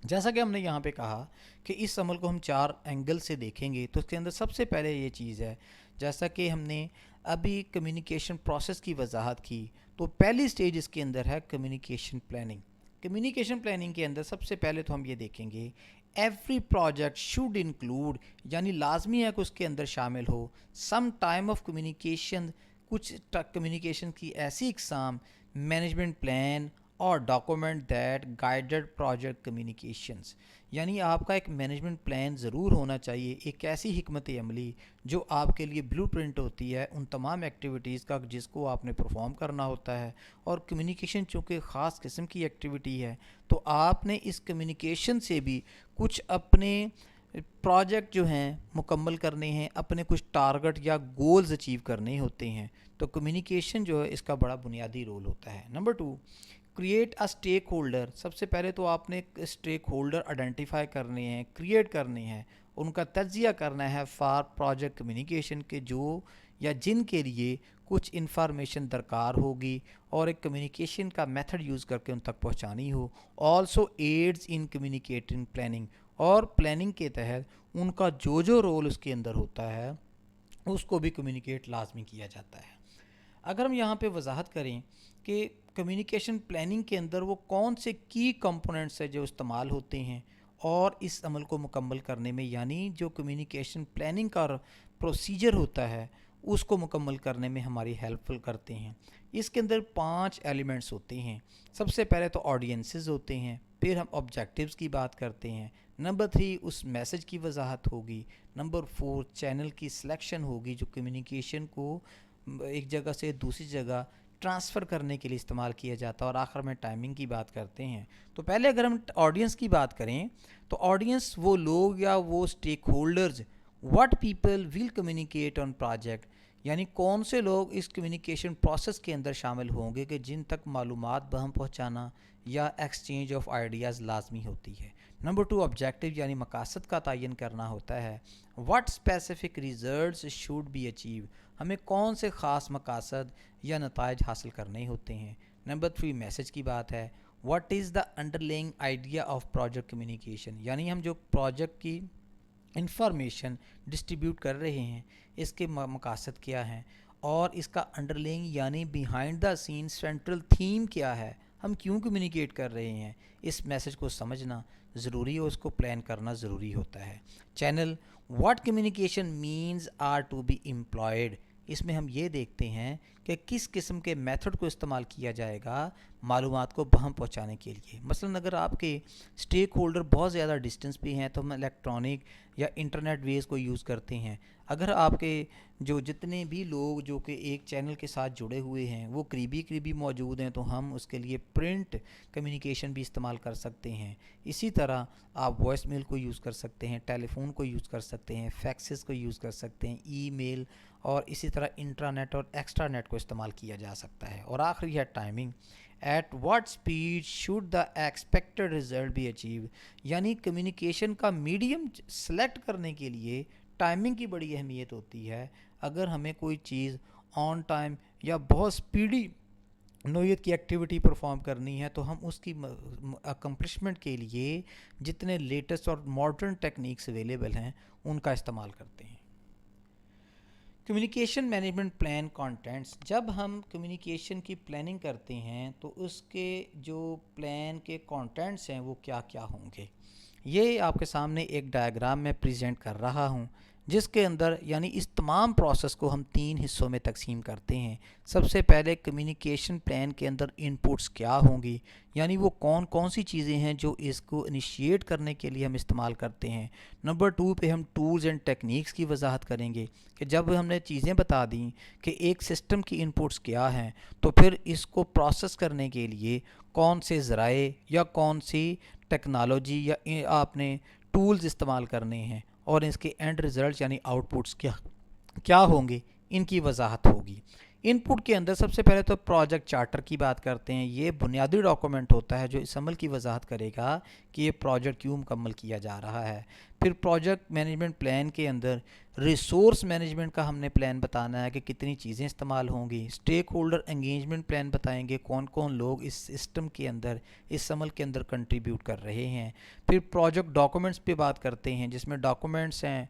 جیسا کہ ہم نے یہاں پہ کہا کہ اس عمل کو ہم 4 اینگل سے دیکھیں گے، تو اس کے اندر سب سے پہلے یہ چیز ہے، جیسا کہ ہم نے ابھی کمیونیکیشن پروسیس کی وضاحت کی، تو پہلی سٹیج اس کے اندر ہے کمیونیکیشن پلاننگ۔ کمیونیکیشن پلاننگ کے اندر سب سے پہلے تو ہم یہ دیکھیں گے ایوری پروجیکٹ شوڈ انکلوڈ، یعنی لازمی ہے کہ اس کے اندر شامل ہو سم ٹائم آف کمیونیکیشن، کچھ کمیونیکیشن کی ایسی اقسام، مینجمنٹ پلان، اور document that guided project communications, یعنی آپ کا ایک مینجمنٹ پلان ضرور ہونا چاہیے، ایک ایسی حکمت عملی جو آپ کے لیے بلو پرنٹ ہوتی ہے ان تمام ایکٹیویٹیز کا جس کو آپ نے پرفارم کرنا ہوتا ہے۔ اور کمیونیکیشن چونکہ خاص قسم کی ایکٹیویٹی ہے تو آپ نے اس کمیونیکیشن سے بھی کچھ اپنے پروجیکٹ جو ہیں مکمل کرنے ہیں، اپنے کچھ ٹارگٹ یا گولز اچیو کرنے ہوتے ہیں، تو کمیونیکیشن جو ہے اس کا بڑا بنیادی رول ہوتا ہے۔ Number 2، create a stakeholder. سب سے پہلے تو آپ نے اسٹیک ہولڈر آئیڈینٹیفائی کرنے ہیں، کریٹ کرنے ہیں، ان کا تجزیہ کرنا ہے فار پروجیکٹ کمیونیکیشن کے جو یا جن کے لیے کچھ انفارمیشن درکار ہوگی اور ایک کمیونیکیشن کا میتھڈ یوز کر کے ان تک پہنچانی ہو۔ Also AIDS in communicating planning, اور پلاننگ کے تحت ان کا جو رول اس کے اندر ہوتا ہے اس کو بھی کمیونیکیٹ لازمی کیا جاتا ہے۔ اگر ہم یہاں پہ وضاحت کریں کہ کمیونیکیشن پلاننگ کے اندر وہ کون سے کی کمپوننٹس ہیں جو استعمال ہوتے ہیں اور اس عمل کو مکمل کرنے میں، یعنی جو کمیونیکیشن پلاننگ کا پروسیجر ہوتا ہے اس کو مکمل کرنے میں ہماری ہیلپ کرتے ہیں۔ اس کے اندر 5 ایلیمنٹس ہوتے ہیں۔ سب سے پہلے تو آڈینسز ہوتے ہیں، پھر ہم آبجیکٹیوز کی بات کرتے ہیں، نمبر 3 اس میسج کی وضاحت ہوگی، نمبر 4 چینل کی سلیکشن ہوگی جو کمیونیکیشن کو ایک جگہ سے دوسری جگہ ٹرانسفر کرنے کے لیے استعمال کیا جاتا ہے، اور آخر میں ٹائمنگ کی بات کرتے ہیں۔ تو پہلے اگر ہم آڈینس کی بات کریں تو آڈینس وہ لوگ یا وہ stake holders what people will communicate on project, یعنی کون سے لوگ اس کمیونیکیشن پروسیس کے اندر شامل ہوں گے کہ جن تک معلومات بہم پہنچانا یا ایکسچینج آف آئیڈیاز لازمی ہوتی ہے۔ نمبر 2 آبجیکٹیو، یعنی مقاصد کا تعین کرنا ہوتا ہے، what specific results should be achieve, ہمیں کون سے خاص مقاصد یا نتائج حاصل کرنے ہوتے ہیں۔ نمبر 3 میسج کی بات ہے، what is the underlying idea of project communication, یعنی ہم جو پروجیکٹ کی انفارمیشن ڈسٹریبیوٹ کر رہے ہیں اس کے مقاصد کیا ہیں، اور اس کا انڈرلینگ یعنی behind the scene central theme کیا ہے، ہم کیوں کمیونیکیٹ کر رہے ہیں، اس میسج کو سمجھنا ضروری ہے، اس کو پلان کرنا ضروری ہوتا ہے۔ Channel, what communication means are to be employed, اس میں ہم یہ دیکھتے ہیں کہ کس قسم کے میتھڈ کو استعمال کیا جائے گا معلومات کو بہم پہنچانے کے لیے۔ مثلا اگر آپ کے اسٹیک ہولڈر بہت زیادہ ڈسٹنس پہ ہیں تو ہم الیکٹرانک یا انٹرنیٹ ویز کو یوز کرتے ہیں۔ اگر آپ کے جو جتنے بھی لوگ جو کہ ایک چینل کے ساتھ جڑے ہوئے ہیں وہ قریبی موجود ہیں تو ہم اس کے لیے پرنٹ کمیونیکیشن بھی استعمال کر سکتے ہیں۔ اسی طرح آپ وائس میل کو یوز کر سکتے ہیں، ٹیلی فون کو یوز کر سکتے ہیں، فیکسز کو یوز کر سکتے ہیں، ای میل، اور اسی طرح انٹرانیٹ اور ایکسٹرا نیٹ کو استعمال کیا جا سکتا ہے۔ اور آخری ہے timing, at what speed should the expected result be achieve, یعنی کمیونیکیشن کا میڈیم سلیکٹ کرنے کے لیے ٹائمنگ کی بڑی اہمیت ہوتی ہے۔ اگر ہمیں کوئی چیز آن ٹائم یا بہت سپیڈی نوعیت کی ایکٹیویٹی پرفارم کرنی ہے تو ہم اس کی اکمپلشمنٹ کے لیے جتنے لیٹسٹ اور ماڈرن ٹیکنیکس اویلیبل ہیں ان کا استعمال کرتے ہیں۔ کمیونیکیشن مینجمنٹ پلان کانٹینٹس، جب ہم کمیونیکیشن کی پلاننگ کرتے ہیں تو اس کے جو پلان کے کانٹینٹس ہیں وہ کیا کیا ہوں گے، یہ آپ کے سامنے ایک ڈائیگرام میں پریزنٹ کر رہا ہوں جس کے اندر یعنی اس تمام پروسیس کو ہم 3 حصوں میں تقسیم کرتے ہیں۔ سب سے پہلے کمیونیکیشن پلان کے اندر انپٹس کیا ہوں گی، یعنی وہ کون سی چیزیں ہیں جو اس کو انیشیٹ کرنے کے لیے ہم استعمال کرتے ہیں۔ نمبر 2 پہ ہم ٹولز اینڈ ٹیکنیکس کی وضاحت کریں گے کہ جب ہم نے چیزیں بتا دیں کہ ایک سسٹم کی انپٹس کیا ہیں تو پھر اس کو پروسیس کرنے کے لیے کون سے ذرائع یا کون سی ٹیکنالوجی یا آپ نے ٹولز استعمال کرنے ہیں، اور اس کے اینڈ ریزلٹس یعنی آؤٹ پٹس کیا ہوں گے، ان کی وضاحت ہوگی۔ ان پٹ کے اندر سب سے پہلے تو پروجیکٹ چارٹر کی بات کرتے ہیں۔ یہ بنیادی ڈاکومنٹ ہوتا ہے جو اس عمل کی وضاحت کرے گا کہ یہ پروجیکٹ کیوں مکمل کیا جا رہا ہے۔ پھر پروجیکٹ مینجمنٹ پلان کے اندر ریسورس مینجمنٹ کا ہم نے پلان بتانا ہے کہ کتنی چیزیں استعمال ہوں گی۔ اسٹیک ہولڈر انگیجمنٹ پلان بتائیں گے کون کون لوگ اس سسٹم کے اندر اس عمل کے اندر کنٹریبیوٹ کر رہے ہیں۔ پھر پروجیکٹ ڈاکومنٹس پہ بات کرتے ہیں جس میں ڈاکومنٹس ہیں،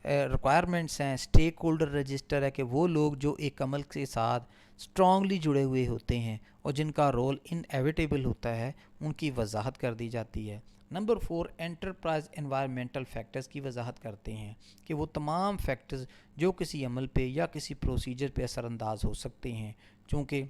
ریکوائرمنٹس ہیں، اسٹیک ہولڈر رجسٹر ہے کہ وہ لوگ جو ایک عمل کے ساتھ اسٹرانگلی جڑے ہوئے ہوتے ہیں اور جن کا رول انیویٹیبل ہوتا ہے ان کی وضاحت کر دی جاتی ہے۔ نمبر 4 انٹرپرائز انوائرمنٹل فیکٹرز کی وضاحت کرتے ہیں کہ وہ تمام فیکٹرز جو کسی عمل پہ یا کسی پروسیجر پہ اثر انداز ہو سکتے ہیں، چونکہ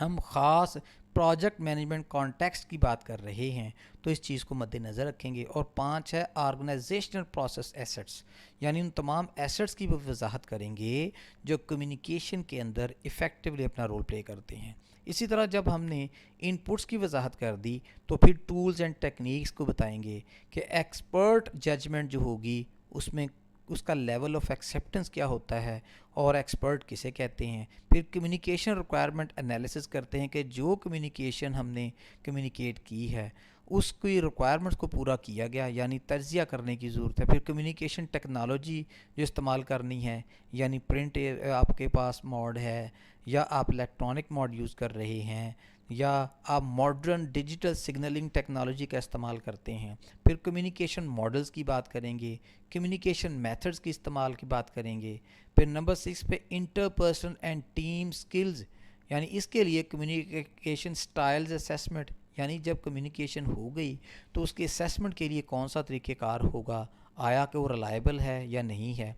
ہم خاص پروجیکٹ مینجمنٹ کانٹیکسٹ کی بات کر رہے ہیں تو اس چیز کو مد نظر رکھیں گے. اور 5 ہے آرگنائزیشنل پروسیس ایسٹس، یعنی ان تمام ایسٹس کی وہ وضاحت کریں گے جو کمیونیکیشن کے اندر ایفیکٹولی اپنا رول پلے کرتے ہیں. اسی طرح جب ہم نے ان پٹس کی وضاحت کر دی تو پھر ٹولز اینڈ ٹیکنیکس کو بتائیں گے کہ ایکسپرٹ ججمنٹ جو ہوگی اس میں اس کا لیول آف ایکسیپٹنس کیا ہوتا ہے اور ایکسپرٹ کسے کہتے ہیں. پھر کمیونیکیشن ریکوائرمنٹ انالیسس کرتے ہیں کہ جو کمیونیکیشن ہم نے کمیونیکیٹ کی ہے اس کی ریکوائرمنٹس کو پورا کیا گیا، یعنی تجزیہ کرنے کی ضرورت ہے. پھر کمیونیکیشن ٹیکنالوجی جو استعمال کرنی ہے، یعنی پرنٹ آپ کے پاس موڈ ہے یا آپ الیکٹرانک موڈ یوز کر رہے ہیں یا آپ ماڈرن ڈیجیٹل سگنلنگ ٹیکنالوجی کا استعمال کرتے ہیں. پھر کمیونیکیشن ماڈلز کی بات کریں گے، کمیونیکیشن میتھڈز کی استعمال کی بات کریں گے. پھر نمبر 6 پہ inter person and team skills, یعنی اس کے لیے کمیونیکیشن سٹائلز اسیسمنٹ، یعنی جب کمیونیکیشن ہو گئی تو اس کے اسیسمنٹ کے لیے کون سا طریقہ کار ہوگا، آیا کہ وہ ریلائبل ہے یا نہیں ہے.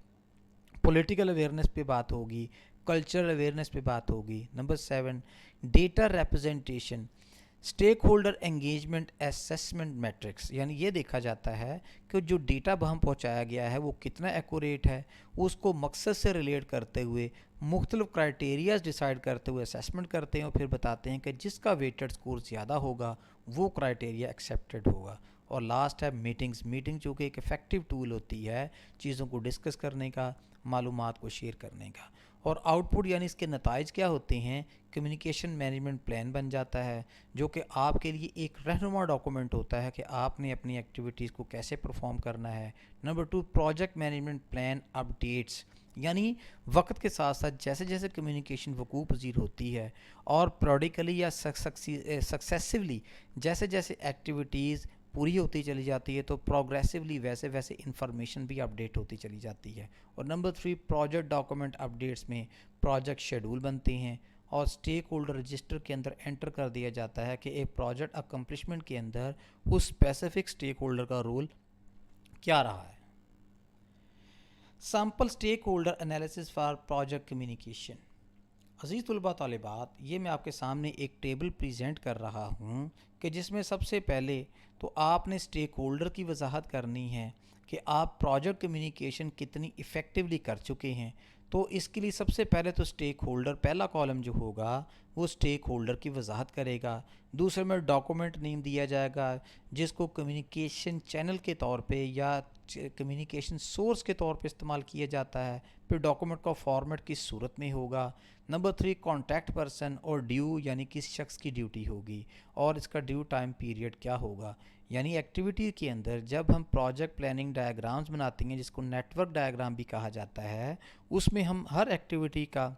پولیٹیکل اویئرنیس پہ بات ہوگی، کلچرل اویئرنیس پہ بات ہوگی. Number 7 data representation, stake holder engagement assessment matrix, یعنی یہ دیکھا جاتا ہے کہ جو ڈیٹا ہم پہنچایا گیا ہے وہ کتنا ایکوریٹ ہے، اس کو مقصد سے ریلیٹ کرتے ہوئے مختلف کرائٹیریاز ڈیسائیڈ کرتے ہوئے اسیسمنٹ کرتے ہیں اور پھر بتاتے ہیں کہ جس کا ویٹڈ سکور زیادہ ہوگا وہ کرائٹیریا ایکسیپٹڈ ہوگا. اور لاسٹ ہے میٹنگ جو کہ ایک افیکٹو ٹول ہوتی ہے چیزوں کو ڈسکس کرنے کا، معلومات کو شیئر کرنے کا. اور آؤٹ پٹ یعنی اس کے نتائج کیا ہوتے ہیں، کمیونیکیشن مینجمنٹ پلان بن جاتا ہے جو کہ آپ کے لیے ایک رہنما ڈاکومنٹ ہوتا ہے کہ آپ نے اپنی ایکٹیویٹیز کو کیسے پرفارم کرنا ہے. Number 2 project management plan updates, یعنی وقت کے ساتھ ساتھ جیسے جیسے کمیونیکیشن وقوع پذیر ہوتی ہے اور پروڈیکلی یا سکسیسیولی جیسے جیسے ایکٹیویٹیز پوری ہوتی چلی جاتی ہے تو پروگریسولی ویسے ویسے انفارمیشن بھی اپڈیٹ ہوتی چلی جاتی ہے. اور نمبر 3 پروجیکٹ ڈاکومنٹ اپڈیٹس میں پروجیکٹ شیڈول بنتے ہیں اور اسٹیک ہولڈر رجسٹر کے اندر انٹر کر دیا جاتا ہے کہ ایک پروجیکٹ اکمپلشمنٹ کے اندر اس اسپیسیفک اسٹیک ہولڈر کا رول کیا رہا ہے. Sample stakeholder analysis for project communication. عزیز طلباء طالبات، یہ میں آپ کے سامنے ایک ٹیبل پریزنٹ کر رہا ہوں کہ جس میں سب سے پہلے تو آپ نے اسٹیک ہولڈر کی وضاحت کرنی ہے کہ آپ پروجیکٹ کمیونیکیشن کتنی ایفیکٹولی کر چکے ہیں. تو اس کے لیے سب سے پہلے تو اسٹیک ہولڈر پہلا کالم جو ہوگا وہ اسٹیک ہولڈر کی وضاحت کرے گا. دوسرے میں ڈاکومنٹ نیم دیا جائے گا جس کو کمیونیکیشن چینل کے طور پہ یا کمیونیکیشن سورس کے طور پہ استعمال کیا جاتا ہے. پھر ڈاکومنٹ کا فارمیٹ کس صورت میں ہوگا. نمبر 3 کانٹیکٹ پرسن اور ڈیو، یعنی کس شخص کی ڈیوٹی ہوگی اور اس کا ڈیو ٹائم پیریڈ کیا ہوگا. یعنی ایکٹیویٹی کے اندر جب ہم پروجیکٹ پلاننگ ڈائیگرامز بناتے ہیں جس کو نیٹ ورک ڈائیگرام بھی کہا جاتا ہے، اس میں ہم ہر ایکٹیویٹی کا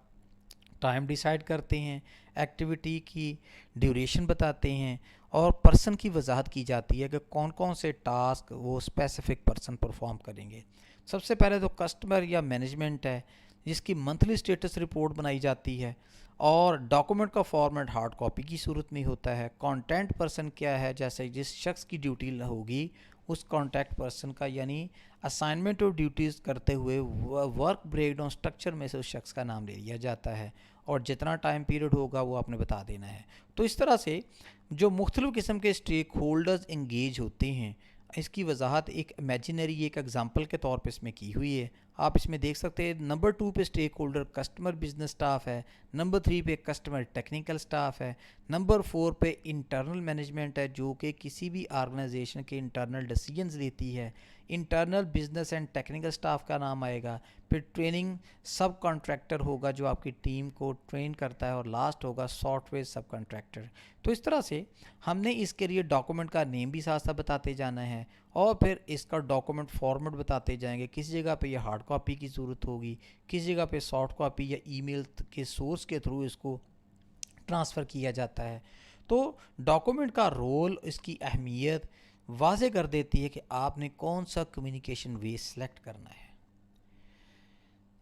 ٹائم ڈیسائیڈ کرتے ہیں، ایکٹیویٹی کی ڈیوریشن بتاتے ہیں اور پرسن کی وضاحت کی جاتی ہے کہ کون کون سے ٹاسک وہ اسپیسیفک پرسن پرفارم کریں گے. سب سے پہلے تو کسٹمر یا مینجمنٹ ہے جس کی منتھلی اسٹیٹس رپورٹ بنائی جاتی ہے اور ڈاکومنٹ کا فارمیٹ ہارڈ کاپی کی صورت میں ہوتا ہے. کانٹینٹ پرسن کیا ہے، جیسے جس شخص کی ڈیوٹی ہوگی اس کانٹیکٹ پرسن کا، یعنی اسائنمنٹ اور ڈیوٹیز کرتے ہوئے ورک بریک ڈاؤن اسٹرکچر میں سے اس شخص کا نام لے لیا جاتا ہے اور جتنا ٹائم پیریڈ ہوگا وہ آپ نے بتا دینا ہے. تو اس طرح سے جو مختلف قسم کے اسٹیک ہولڈرز انگیج ہوتے ہیں اس کی وضاحت ایک امیجنری ایک ایگزامپل کے طور پہ اس میں کی ہوئی ہے. آپ اس میں دیکھ سکتے ہیں نمبر 2 پہ stake holder customer business staff ہے، نمبر 3 پہ کسٹمر ٹیکنیکل سٹاف ہے، نمبر 4 پہ انٹرنل مینجمنٹ ہے جو کہ کسی بھی آرگنائزیشن کے انٹرنل ڈیسیجنز لیتی ہے. Internal business and technical staff کا نام آئے گا. پھر ٹریننگ سب کانٹریکٹر ہوگا جو آپ کی ٹیم کو ٹرین کرتا ہے اور لاسٹ ہوگا سافٹ ویئر سب کانٹریکٹر. تو اس طرح سے ہم نے اس کے لیے ڈاکومنٹ کا نیم بھی ساتھ ساتھ بتاتے جانا ہے اور پھر اس کا ڈاکومنٹ فارمیٹ بتاتے جائیں گے. کسی جگہ پہ یہ ہارڈ کاپی کی ضرورت ہوگی، کسی جگہ پہ سافٹ کاپی یا ای میل کے سورس کے تھرو اس کو ٹرانسفر کیا جاتا ہے. تو ڈاکومنٹ کا رول، اس کی اہمیت واضح کر دیتی ہے کہ آپ نے کون سا کمیونیکیشن وے سلیکٹ کرنا ہے.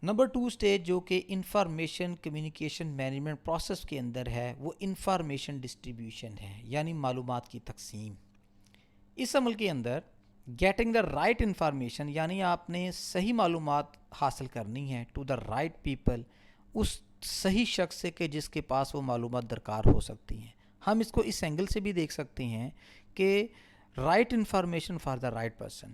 نمبر 2 اسٹیج جو کہ انفارمیشن کمیونیکیشن مینجمنٹ پروسیس کے اندر ہے وہ انفارمیشن ڈسٹریبیوشن ہے، یعنی معلومات کی تقسیم. اس عمل کے اندر گیٹنگ دا رائٹ انفارمیشن، یعنی آپ نے صحیح معلومات حاصل کرنی ہے ٹو دا رائٹ پیپل، اس صحیح شخص سے کہ جس کے پاس وہ معلومات درکار ہو سکتی ہیں. ہم اس کو اس اینگل سے بھی دیکھ سکتے ہیں کہ right information for the right person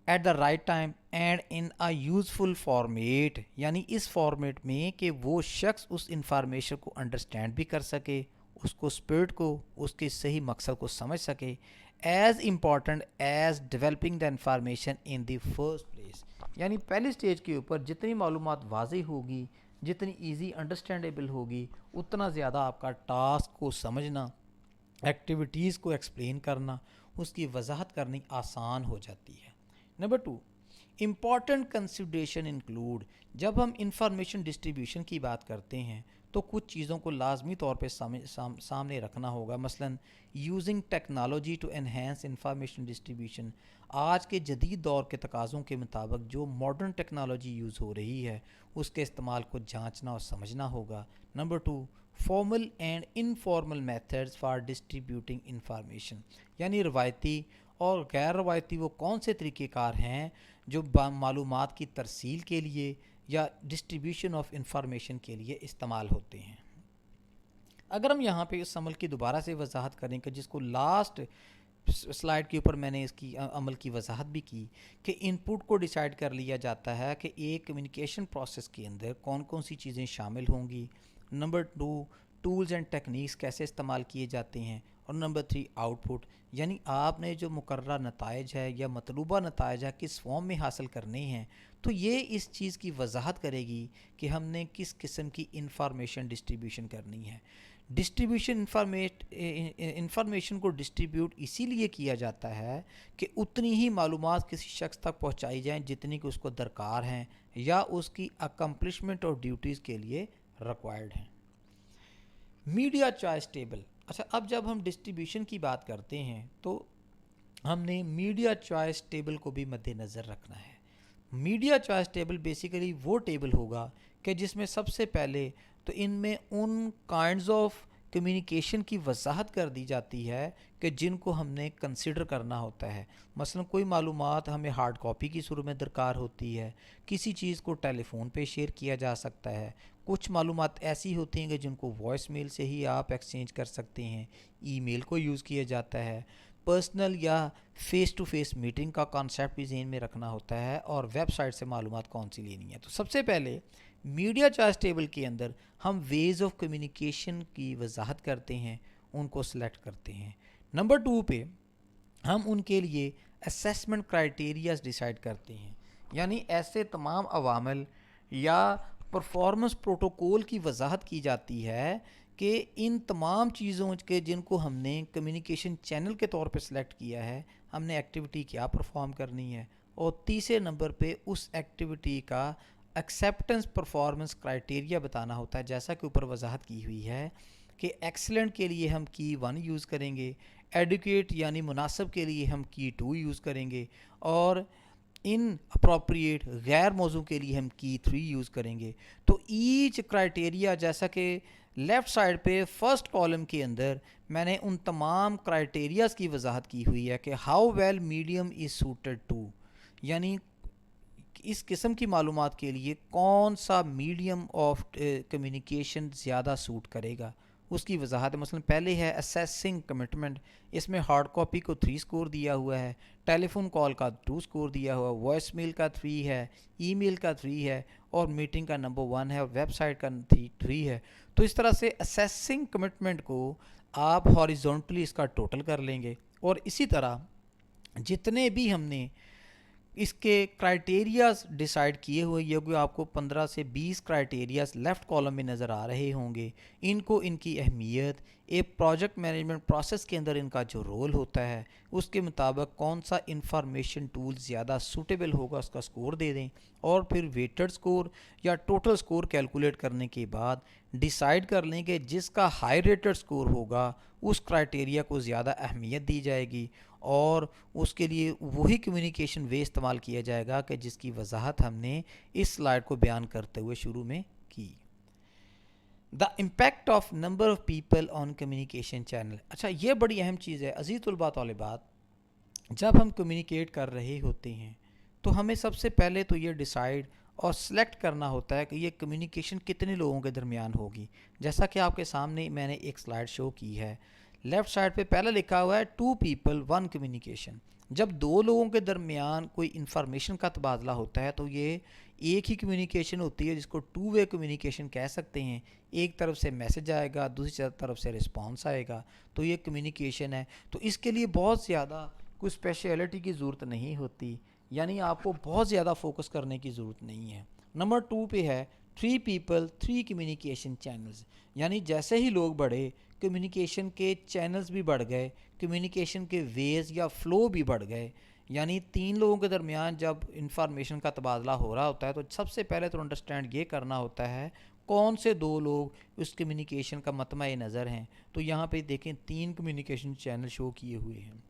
at the right time and in a useful format, یعنی اس فارمیٹ میں کہ وہ شخص اس انفارمیشن کو انڈرسٹینڈ بھی کر سکے، اس کو اسپرٹ کو، اس کے صحیح مقصد کو سمجھ سکے، as important as developing the information in the first place, یعنی پہلی سٹیج کے اوپر جتنی معلومات واضح ہوگی، جتنی ایزی انڈرسٹینڈیبل ہوگی، اتنا زیادہ آپ کا ٹاسک کو سمجھنا، ایکٹیویٹیز کو ایکسپلین کرنا، اس کی وضاحت کرنی آسان ہو جاتی ہے۔ نمبر 2، امپورٹنٹ کنسیڈریشن انکلوڈ، جب ہم انفارمیشن ڈسٹریبیوشن کی بات کرتے ہیں تو کچھ چیزوں کو لازمی طور پہ سامنے رکھنا ہوگا، مثلا using technology to enhance information distribution, آج کے جدید دور کے تقاضوں کے مطابق جو ماڈرن ٹیکنالوجی یوز ہو رہی ہے اس کے استعمال کو جانچنا اور سمجھنا ہوگا۔ Number 2، formal and informal methods for distributing information, یعنی روایتی اور غیر روایتی وہ کون سے طریقہ کار ہیں جو معلومات کی ترسیل کے لیے یا ڈسٹریبیوشن آف انفارمیشن کے لیے استعمال ہوتے ہیں۔ اگر ہم یہاں پہ اس عمل کی دوبارہ سے وضاحت کریں کہ جس کو لاسٹ سلائیڈ کے اوپر میں نے اس کی عمل کی وضاحت بھی کی کہ ان پٹ کو ڈیسائیڈ کر لیا جاتا ہے کہ ایک کمیونیکیشن پروسیس کے اندر کون کون سی چیزیں شامل ہوں گی۔ نمبر 2، ٹولز اینڈ ٹیکنیکس کیسے استعمال کیے جاتے ہیں، اور نمبر 3، آؤٹ پٹ، یعنی آپ نے جو مقررہ نتائج ہے یا مطلوبہ نتائج ہے کس فارم میں حاصل کرنے ہیں، تو یہ اس چیز کی وضاحت کرے گی کہ ہم نے کس قسم کی انفارمیشن ڈسٹریبیوشن کرنی ہے۔ ڈسٹریبیوشن انفارمیشن کو ڈسٹریبیوٹ اسی لیے کیا جاتا ہے کہ اتنی ہی معلومات کسی شخص تک پہنچائی جائیں جتنی کہ اس کو درکار ہیں یا اس کی اکمپلشمنٹ اور ڈیوٹیز کے لیے ریکوائرڈ ہیں۔ میڈیا چوائس ٹیبل، اچھا اب جب ہم ڈسٹریبیوشن کی بات کرتے ہیں تو ہم نے میڈیا چوائس ٹیبل کو بھی مد نظر رکھنا ہے۔ میڈیا چوائس ٹیبل بیسیکلی وہ ٹیبل ہوگا کہ جس میں سب سے پہلے تو ان میں ان کائنڈز آف کمیونیکیشن کی وضاحت کر دی جاتی ہے کہ جن کو ہم نے کنسیڈر کرنا ہوتا ہے، مثلا کوئی معلومات ہمیں ہارڈ کاپی کی صورت میں درکار ہوتی ہے، کسی چیز کو ٹیلی فون پہ شیئر کیا جا سکتا ہے، کچھ معلومات ایسی ہوتی ہیں کہ جن کو وائس میل سے ہی آپ ایکسچینج کر سکتے ہیں، ای میل کو یوز کیا جاتا ہے، پرسنل یا فیس ٹو فیس میٹنگ کا کانسیپٹ بھی ذہن میں رکھنا ہوتا ہے، اور ویب سائٹ سے معلومات کون سی لینی ہے۔ تو سب سے پہلے میڈیا چوائس ٹیبل کے اندر ہم ویز آف کمیونیکیشن کی وضاحت کرتے ہیں، ان کو سلیکٹ کرتے ہیں۔ نمبر 2 پہ ہم ان کے لیے اسیسمنٹ کرائیٹیریاز ڈیسائیڈ کرتے ہیں، یعنی ایسے تمام عوامل یا پرفارمنس پروٹوکول کی وضاحت کی جاتی ہے کہ ان تمام چیزوں کے جن کو ہم نے کمیونیکیشن چینل کے طور پہ سلیکٹ کیا ہے، ہم نے ایکٹیویٹی کیا پرفارم کرنی ہے، اور تیسرے نمبر پہ اس ایکٹیویٹی کا ایکسیپٹنس پرفارمنس کرائیٹیریا بتانا ہوتا ہے، جیسا کہ اوپر وضاحت کی ہوئی ہے کہ ایکسلنٹ کے لیے ہم کی 1 یوز کریں گے، ایڈوکیٹ یعنی مناسب کے لیے ہم کی 2 یوز کریں گے، اور ان اپروپریٹ غیر موضوع کے لیے ہم کی 3 یوز کریں گے۔ تو ایچ کرائیٹیریا، جیسا کہ لیفٹ سائڈ پہ فرسٹ کالم کے اندر میں نے ان تمام کرائیٹیریاز کی وضاحت کی ہوئی ہے کہ how well medium is suited to, یعنی اس قسم کی معلومات کے لیے کون سا میڈیم آف کمیونیکیشن زیادہ سوٹ کرے گا، اس کی وضاحت ہے۔ مثلا پہلے ہے اسیسنگ کمٹمنٹ، اس میں ہارڈ کاپی کو 3 سکور دیا ہوا ہے، ٹیلی فون کال کا 2 سکور دیا ہوا ہے، وائس میل کا 3 ہے، ای میل کا 3 ہے، اور میٹنگ کا نمبر 1 ہے، اور ویب سائٹ کا 3 ہے۔ تو اس طرح سے اسیسنگ کمٹمنٹ کو آپ ہاریزونٹلی اس کا ٹوٹل کر لیں گے، اور اسی طرح جتنے بھی ہم نے اس کے کرائیٹیریاز ڈیسائیڈ کیے ہوئے، یہ کوئی آپ کو 15 سے 20 کرائیٹیریاز لیفٹ کالم میں نظر آ رہے ہوں گے، ان کو ان کی اہمیت، ایک پروجیکٹ مینجمنٹ پروسیس کے اندر ان کا جو رول ہوتا ہے اس کے مطابق کون سا انفارمیشن ٹول زیادہ سوٹیبل ہوگا اس کا سکور دے دیں، اور پھر ویٹڈ سکور یا ٹوٹل سکور کیلکولیٹ کرنے کے بعد ڈیسائیڈ کر لیں کہ جس کا ہائی ریٹڈ سکور ہوگا اس کرائیٹیریا کو زیادہ اہمیت دی جائے گی، اور اس کے لیے وہی کمیونیکیشن وے استعمال کیا جائے گا کہ جس کی وضاحت ہم نے اس سلائیڈ کو بیان کرتے ہوئے شروع میں کی۔ The impact of number of people on communication channel, اچھا یہ بڑی اہم چیز ہے عزیز طلباء طالبات، جب ہم کمیونیکیٹ کر رہے ہوتے ہیں تو ہمیں سب سے پہلے تو یہ ڈیسائیڈ اور سلیکٹ کرنا ہوتا ہے کہ یہ کمیونیکیشن کتنے لوگوں کے درمیان ہوگی. جیسا کہ آپ کے سامنے میں نے ایک سلائیڈ شو کی ہے, لیفٹ سائڈ پہ پہلا لکھا ہوا ہے 2 people 1 communication. جب 2 لوگوں کے درمیان کوئی انفارمیشن کا تبادلہ ہوتا ہے تو یہ ایک ہی کمیونیکیشن ہوتی ہے جس کو 2 way کمیونیکیشن کہہ سکتے ہیں. ایک طرف سے میسج آئے گا, دوسری طرف سے رسپانس آئے گا, تو یہ کمیونیکیشن ہے. تو اس کے لیے بہت زیادہ کوئی اسپیشلٹی کی ضرورت نہیں ہوتی, یعنی آپ کو بہت زیادہ فوکس کرنے کی ضرورت نہیں ہے. نمبر 2 پہ ہے 3 people 3 communication channels. یعنی جیسے ہی لوگ بڑھے کمیونیکیشن کے چینلز بھی بڑھ گئے, کمیونیکیشن کے ویز یا فلو بھی بڑھ گئے. یعنی 3 لوگوں کے درمیان جب انفارمیشن کا تبادلہ ہو رہا ہوتا ہے تو سب سے پہلے تو انڈرسٹینڈ یہ کرنا ہوتا ہے کون سے 2 لوگ اس کمیونیکیشن کا مطمع نظر ہیں. تو یہاں پہ دیکھیں 3 کمیونیکیشن چینل شو کیے ہوئے ہیں.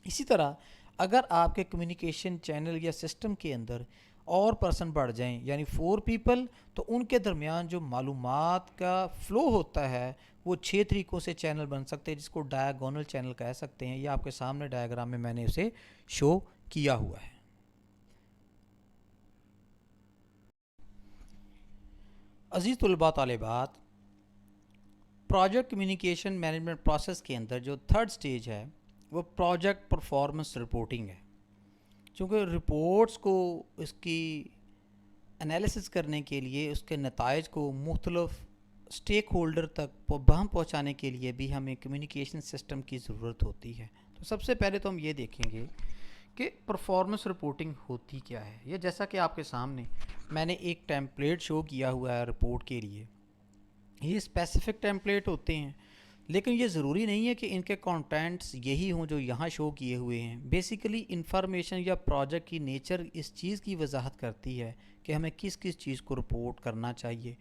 اسی طرح اگر آپ کے کمیونیکیشن چینل یا سسٹم کے اندر اور پرسن بڑھ جائیں یعنی 4 people, تو ان کے درمیان جو معلومات کا فلو ہوتا ہے وہ 6 طریقوں سے چینل بن سکتے ہیں, جس کو ڈایاگونل چینل کہہ سکتے ہیں. یہ آپ کے سامنے ڈائیگرام میں میں نے اسے شو کیا ہوا ہے. عزیز طلباء طالبات, پروجیکٹ کمیونیکیشن مینجمنٹ پروسیس کے اندر جو 3rd stage ہے وہ پروجیکٹ پرفارمنس رپورٹنگ ہے. چونکہ رپورٹس کو اس کی انالیسس کرنے کے لیے اس کے نتائج کو مختلف سٹیک ہولڈر تک بہم پہنچانے کے لیے بھی ہمیں کمیونیکیشن سسٹم کی ضرورت ہوتی ہے. تو سب سے پہلے تو ہم یہ دیکھیں گے کہ پرفارمنس رپورٹنگ ہوتی کیا ہے. یہ جیسا کہ آپ کے سامنے میں نے ایک ٹیمپلیٹ شو کیا ہوا ہے رپورٹ کے لیے. یہ اسپیسیفک ٹیمپلیٹ ہوتے ہیں, لیکن یہ ضروری نہیں ہے کہ ان کے کانٹینٹس یہی ہوں جو یہاں شو کیے ہوئے ہیں. بیسیکلی انفارمیشن یا پروجیکٹ کی نیچر اس چیز کی وضاحت کرتی ہے کہ ہمیں کس کس چیز کو رپورٹ کرنا چاہیے,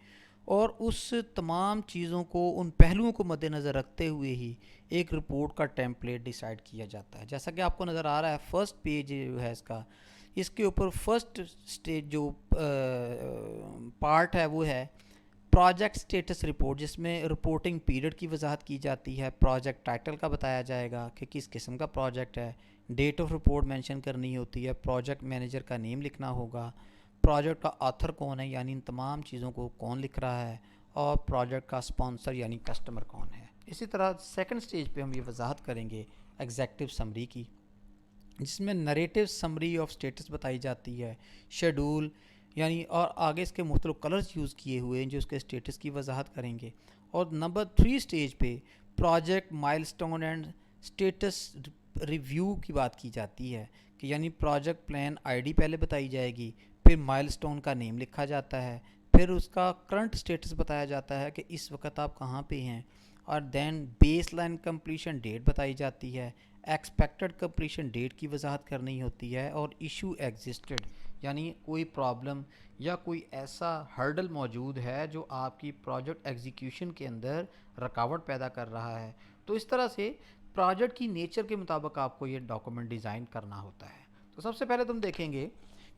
اور اس تمام چیزوں کو ان پہلوؤں کو مد نظر رکھتے ہوئے ہی ایک رپورٹ کا ٹیمپلیٹ ڈیسائیڈ کیا جاتا ہے. جیسا کہ آپ کو نظر آ رہا ہے فرسٹ پیج جو ہے اس کے اوپر فرسٹ سٹیج جو پارٹ ہے وہ ہے پروجیکٹ سٹیٹس رپورٹ, جس میں رپورٹنگ پیریڈ کی وضاحت کی جاتی ہے. پروجیکٹ ٹائٹل کا بتایا جائے گا کہ کس قسم کا پروجیکٹ ہے, ڈیٹ آف رپورٹ مینشن کرنی ہوتی ہے, پروجیکٹ مینیجر کا نیم لکھنا ہوگا, پروجیکٹ کا آتھر کون ہے یعنی ان تمام چیزوں کو کون لکھ رہا ہے, اور پروجیکٹ کا اسپانسر یعنی کسٹمر کون ہے. اسی طرح 2nd stage پہ ہم یہ وضاحت کریں گے ایگزیکٹو سمری کی, جس میں نریٹو سمری آف سٹیٹس بتائی جاتی ہے, شیڈول یعنی, اور آگے اس کے مختلف کلرز یوز کیے ہوئے ہیں جو اس کے سٹیٹس کی وضاحت کریں گے. اور نمبر 3 stage پہ پروجیکٹ مائل سٹون اینڈ سٹیٹس ریویو کی بات کی جاتی ہے کہ یعنی پروجیکٹ پلان آئی ڈی پہلے بتائی جائے گی, پھر مائل سٹون کا نیم لکھا جاتا ہے, پھر اس کا کرنٹ سٹیٹس بتایا جاتا ہے کہ اس وقت آپ کہاں پہ ہیں, اور دین بیس لائن کمپلیشن ڈیٹ بتائی جاتی ہے, ایکسپیکٹڈ کمپلیشن ڈیٹ کی وضاحت کرنی ہوتی ہے, اور ایشو ایگزسٹڈ یعنی کوئی پرابلم یا کوئی ایسا ہرڈل موجود ہے جو آپ کی پروجیکٹ ایگزیکیوشن کے اندر رکاوٹ پیدا کر رہا ہے. تو اس طرح سے پروجیکٹ کی نیچر کے مطابق آپ کو یہ ڈاکومنٹ ڈیزائن کرنا ہوتا ہے. تو سب سے پہلے تم دیکھیں گے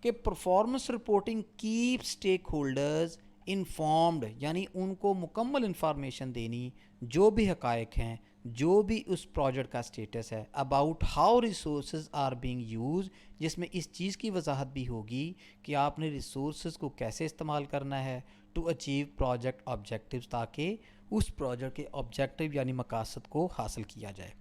کہ performance reporting keep stakeholders informed, یعنی ان کو مکمل انفارمیشن دینی جو بھی حقائق ہیں, جو بھی اس پروجیکٹ کا سٹیٹس ہے, about how resources are being use, جس میں اس چیز کی وضاحت بھی ہوگی کہ آپ نے ریسورسز کو کیسے استعمال کرنا ہے ٹو اچیو پروجیکٹ آبجیکٹیوز, تاکہ اس پروجیکٹ کے آبجیکٹیو یعنی مقاصد کو حاصل کیا جائے.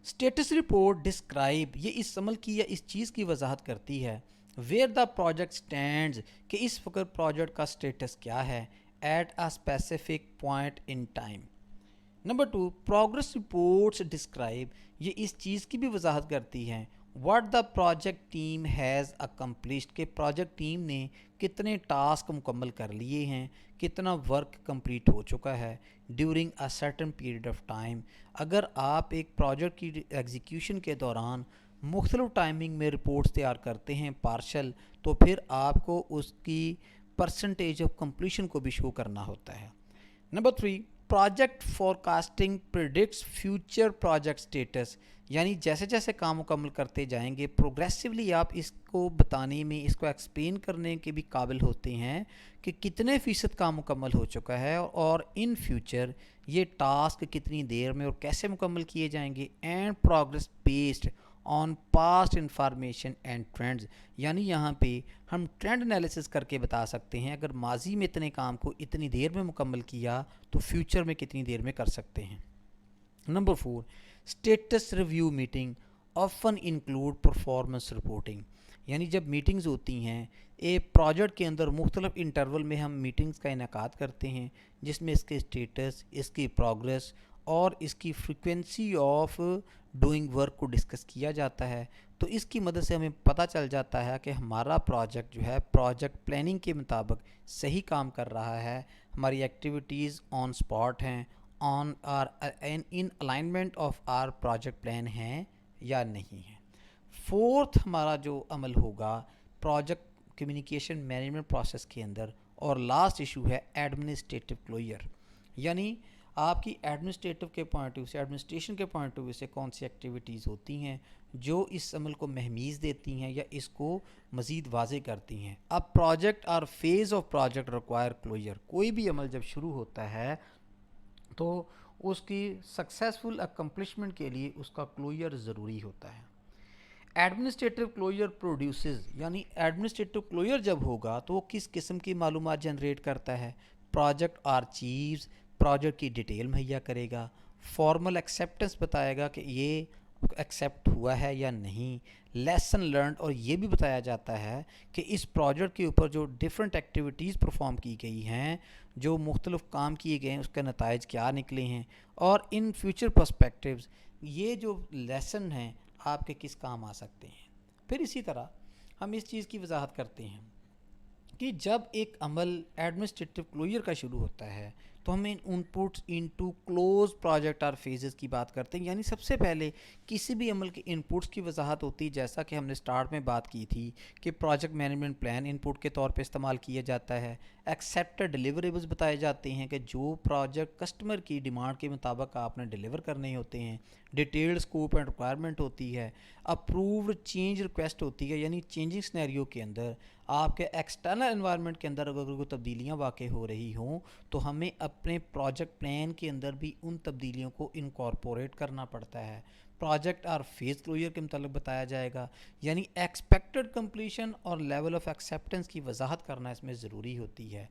اسٹیٹس رپورٹ ڈسکرائب, یہ اس عمل کی یا اس چیز کی وضاحت کرتی ہے ویئر دا پروجیکٹ اسٹینڈز, کہ اس وقت پروجیکٹ کا سٹیٹس کیا ہے at a specific point in time. Number 2 progress reports describe, یہ اس چیز کی بھی وضاحت کرتی ہیں what the project team has accomplished, کہ پروجیکٹ ٹیم نے کتنے ٹاسک مکمل کر لیے ہیں, کتنا ورک کمپلیٹ ہو چکا ہے during a certain period of time. اگر آپ ایک پروجیکٹ کی ایگزیکیوشن کے دوران مختلف ٹائمنگ میں رپورٹس تیار کرتے ہیں پارشل, تو پھر آپ کو اس کی پرسنٹیج آف کمپلیشن کو بھی شو کرنا ہوتا ہے. Number 3 project forecasting predicts future project status, یعنی جیسے جیسے کام مکمل کرتے جائیں گے پروگریسولی آپ اس کو بتانے میں, اس کو ایکسپلین کرنے کے بھی قابل ہوتے ہیں کہ کتنے فیصد کام مکمل ہو چکا ہے, اور ان فیوچر یہ ٹاسک کتنی دیر میں اور کیسے مکمل کیے جائیں گے, and progress based on past information and trends, یعنی یہاں پہ ہم ٹرینڈ انالیسس کر کے بتا سکتے ہیں اگر ماضی میں اتنے کام کو اتنی دیر میں مکمل کیا تو فیوچر میں کتنی دیر میں کر سکتے ہیں۔ Number 4، status review meeting often include performance reporting, یعنی جب میٹنگز ہوتی ہیں ایک پروجیکٹ کے اندر مختلف انٹرول میں ہم میٹنگز کا انعقاد کرتے ہیں جس میں اس کے اسٹیٹس، اس کی پروگریس اور اس کی فریکوینسی آف ڈوئنگ ورک کو ڈسکس کیا جاتا ہے، تو اس کی مدد سے ہمیں پتہ چل جاتا ہے کہ ہمارا پروجیکٹ جو ہے پروجیکٹ پلاننگ کے مطابق صحیح کام کر رہا ہے، ہماری ایکٹیویٹیز آن سپاٹ ہیں، on are in alignment of our project plan ہیں یا نہیں ہیں۔ فورتھ ہمارا جو عمل ہوگا پروجیکٹ کمیونیکیشن مینجمنٹ پروسیس کے اندر، اور لاسٹ ایشو ہے ایڈمنسٹریٹو کلوئر، یعنی آپ کی ایڈمنسٹریٹو کے پوائنٹ آف ویو سے، ایڈمنسٹریشن کے پوائنٹ آف ویو سے کون سی ایکٹیویٹیز ہوتی ہیں جو اس عمل کو مہمیز دیتی ہیں یا اس کو مزید واضح کرتی ہیں۔ اب project or phase of project require closure, کوئی بھی عمل جب شروع ہوتا ہے تو اس کی سکسیزفل اکمپلشمنٹ کے لیے اس کا کلوئر ضروری ہوتا ہے۔ ایڈمنسٹریٹو کلوئر پروڈیوسز، یعنی ایڈمنسٹریٹو کلوئر جب ہوگا تو وہ کس قسم کی معلومات جنریٹ کرتا ہے؟ پروجیکٹ آرچیوز، پروجیکٹ کی ڈیٹیل مہیا کرے گا، فارمل ایکسیپٹنس بتائے گا کہ یہ ایکسیپٹ ہوا ہے یا نہیں، لیسن لرنڈ، اور یہ بھی بتایا جاتا ہے کہ اس پروجیکٹ کے اوپر جو ڈیفرنٹ ایکٹیویٹیز پرفارم کی گئی ہیں، جو مختلف کام کیے گئے ہیں، اس کے نتائج کیا نکلے ہیں، اور ان فیوچر پرسپیکٹیوز یہ جو لیسن ہیں آپ کے کس کام آ سکتے ہیں۔ پھر اسی طرح ہم اس چیز کی وضاحت کرتے ہیں کہ جب ایک عمل ایڈمنسٹریٹو کلوئر کا شروع ہوتا ہے تو ہمیں ان پٹس انٹو کلوز پروجیکٹ اور فیزز کی بات کرتے ہیں، یعنی سب سے پہلے کسی بھی عمل کے ان پٹس کی وضاحت ہوتی ہے، جیسا کہ ہم نے سٹارٹ میں بات کی تھی کہ پروجیکٹ مینجمنٹ پلان ان پٹ کے طور پہ استعمال کیا جاتا ہے، ایکسیپٹڈ ڈیلیوریبلز بتائے جاتے ہیں کہ جو پروجیکٹ کسٹمر کی ڈیمانڈ کے مطابق آپ نے ڈیلیور کرنے ہوتے ہیں، ڈیٹیلڈ اسکوپ اینڈ ریکوائرمنٹ ہوتی ہے، اپرووڈ چینج ریکویسٹ ہوتی ہے، یعنی چینجنگ سنیریو کے اندر آپ کے ایکسٹرنل انوائرمنٹ کے اندر اگر کوئی تبدیلیاں واقع ہو رہی ہوں تو ہمیں اپنے پروجیکٹ پلان کے اندر بھی ان تبدیلیوں کو انکارپوریٹ کرنا پڑتا ہے۔ پروجیکٹ اور فیز کلوئر کے متعلق بتایا جائے گا، یعنی ایکسپیکٹڈ کمپلیشن اور لیول آف ایکسیپٹنس کی وضاحت کرنا اس میں ضروری ہوتی ہے۔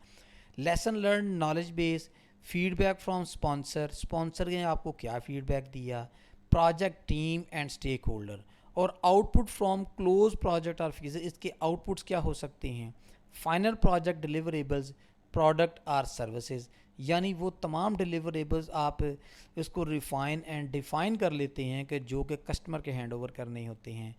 Lesson learn, knowledge base, feedback from sponsor نے آپ کو کیا فیڈ بیک دیا، project team and stakeholder, اور output from close project or phase, اس کے آؤٹ پٹس کیا ہو سکتے ہیں، فائنل پروجیکٹ ڈیلیوریبلز، پروڈکٹ اور سروسز، یعنی وہ تمام ڈیلیوریبلز آپ اس کو ریفائن اینڈ ڈیفائن کر لیتے ہیں کہ جو کہ کسٹمر کے ہینڈ اوور کرنے ہوتے ہیں۔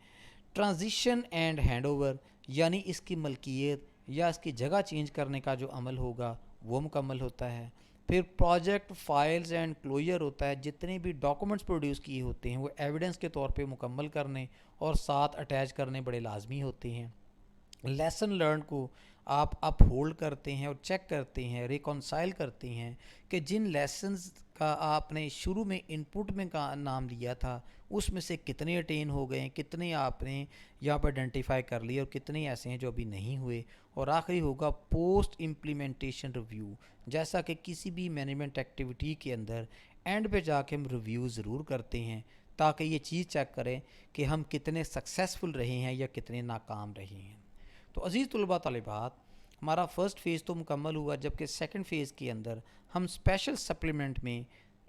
ٹرانزیشن اینڈ ہینڈ اوور، یعنی اس کی ملکیت یا اس کی جگہ چینج کرنے کا جو عمل ہوگا وہ مکمل ہوتا ہے۔ پھر پروجیکٹ فائلز اینڈ کلوئر ہوتا ہے، جتنے بھی ڈاکومنٹس پروڈیوس کیے ہوتے ہیں وہ ایویڈنس کے طور پہ مکمل کرنے اور ساتھ اٹیچ کرنے بڑے لازمی ہوتے ہیں۔ لیسن لرن کو آپ اپ ہولڈ کرتے ہیں اور چیک کرتے ہیں، ریکونسائل کرتے ہیں کہ جن لیسنز کا آپ نے شروع میں ان پٹ میں کا نام لیا تھا اس میں سے کتنے اٹین ہو گئے ہیں، کتنے آپ نے یہاں پر آئیڈینٹیفائی کر لیے اور کتنے ایسے ہیں جو ابھی نہیں ہوئے۔ اور آخری ہوگا پوسٹ امپلیمنٹیشن ریویو، جیسا کہ کسی بھی مینجمنٹ ایکٹیویٹی کے اندر اینڈ پہ جا کے ہم ریویو ضرور کرتے ہیں تاکہ یہ چیز چیک کریں کہ ہم کتنے سکسیسفل رہے ہیں یا کتنے ناکام رہے ہیں۔ تو عزیز طلباء طالبات، ہمارا فرسٹ فیز تو مکمل ہوا، جبکہ سیکنڈ فیز کے اندر ہم اسپیشل سپلیمنٹ میں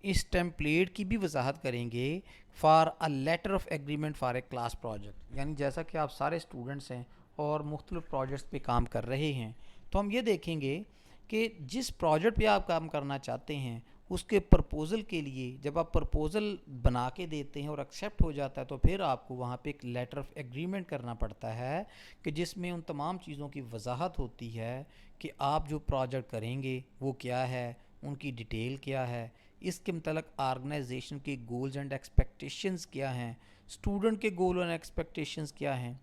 اس ٹیمپلیٹ کی بھی وضاحت کریں گے for a letter of agreement for a class project, یعنی جیسا کہ آپ سارے اسٹوڈنٹس ہیں اور مختلف پروجیکٹس پہ کام کر رہے ہیں تو ہم یہ دیکھیں گے کہ جس پروجیکٹ پہ آپ کام کرنا چاہتے ہیں اس کے پرپوزل کے لیے جب آپ پرپوزل بنا کے دیتے ہیں اور ایکسیپٹ ہو جاتا ہے تو پھر آپ کو وہاں پہ ایک لیٹر آف ایگریمنٹ کرنا پڑتا ہے کہ جس میں ان تمام چیزوں کی وضاحت ہوتی ہے کہ آپ جو پروجیکٹ کریں گے وہ کیا ہے، ان کی ڈیٹیل کیا ہے، اس کے متعلق آرگنائزیشن کے گولز اینڈ ایکسپیکٹیشنز کیا ہیں، اسٹوڈنٹ کے گول اینڈ ایکسپیکٹیشنز کیا ہیں،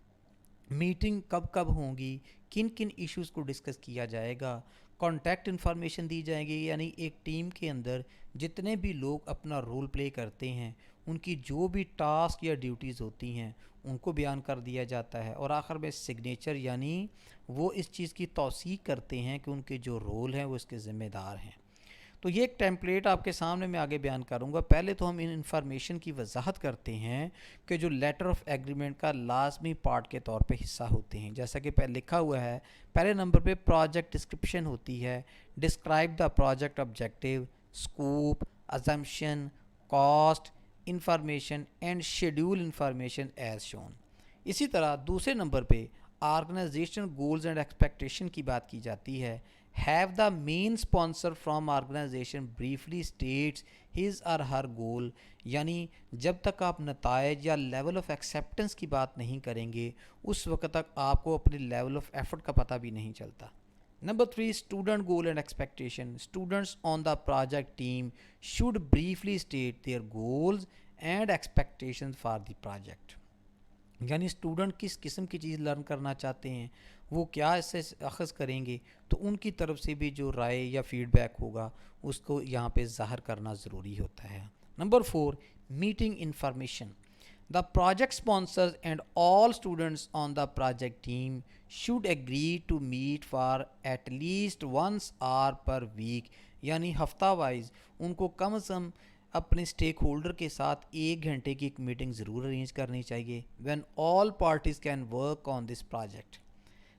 میٹنگ کب کب ہوں گی، کن کن ایشوز کو ڈسکس کیا جائے گا، کانٹیکٹ انفارمیشن دی جائے گی، یعنی ایک ٹیم کے اندر جتنے بھی لوگ اپنا رول پلے کرتے ہیں ان کی جو بھی ٹاسک یا ڈیوٹیز ہوتی ہیں ان کو بیان کر دیا جاتا ہے، اور آخر میں سگنیچر، یعنی وہ اس چیز کی توثیق کرتے ہیں کہ ان کے جو رول ہیں وہ اس کے ذمہ دار ہیں۔ تو یہ ایک ٹیمپلیٹ آپ کے سامنے میں آگے بیان کروں گا. پہلے تو ہم ان انفارمیشن کی وضاحت کرتے ہیں کہ جو لیٹر آف ایگریمنٹ کا لازمی پارٹ کے طور پہ حصہ ہوتے ہیں. جیسا کہ لکھا ہوا ہے پہلے نمبر پہ پروجیکٹ ڈسکرپشن ہوتی ہے. Describe the project objective, scope, assumption, cost information and schedule information as shown. اسی طرح دوسرے نمبر پہ آرگنائزیشن گولز اینڈ ایکسپیکٹیشن کی بات کی جاتی ہے. Have the main sponsor from organization briefly states his or her گول, یعنی جب تک آپ نتائج یا لیول آف ایکسیپٹنس کی بات نہیں کریں گے اس وقت تک آپ کو اپنے لیول آف ایفرٹ کا پتہ بھی نہیں چلتا. Number 3, student goal and expectation. Students on the project team should briefly state their goals and expectation for the project, یعنی اسٹوڈنٹ کس قسم کی چیز لرن کرنا چاہتے ہیں, وہ کیا اس سے اخذ کریں گے, تو ان کی طرف سے بھی جو رائے یا فیڈ بیک ہوگا اس کو یہاں پہ ظاہر کرنا ضروری ہوتا ہے. Number 4, meeting information. The project sponsors and all students on the project team should agree to meet for at least once hour per week, یعنی ہفتہ وائز ان کو کم از کم اپنے اسٹیک ہولڈر کے ساتھ 1 گھنٹے کی ایک میٹنگ ضرور ارینج کرنی چاہیے. When all parties can work on this project.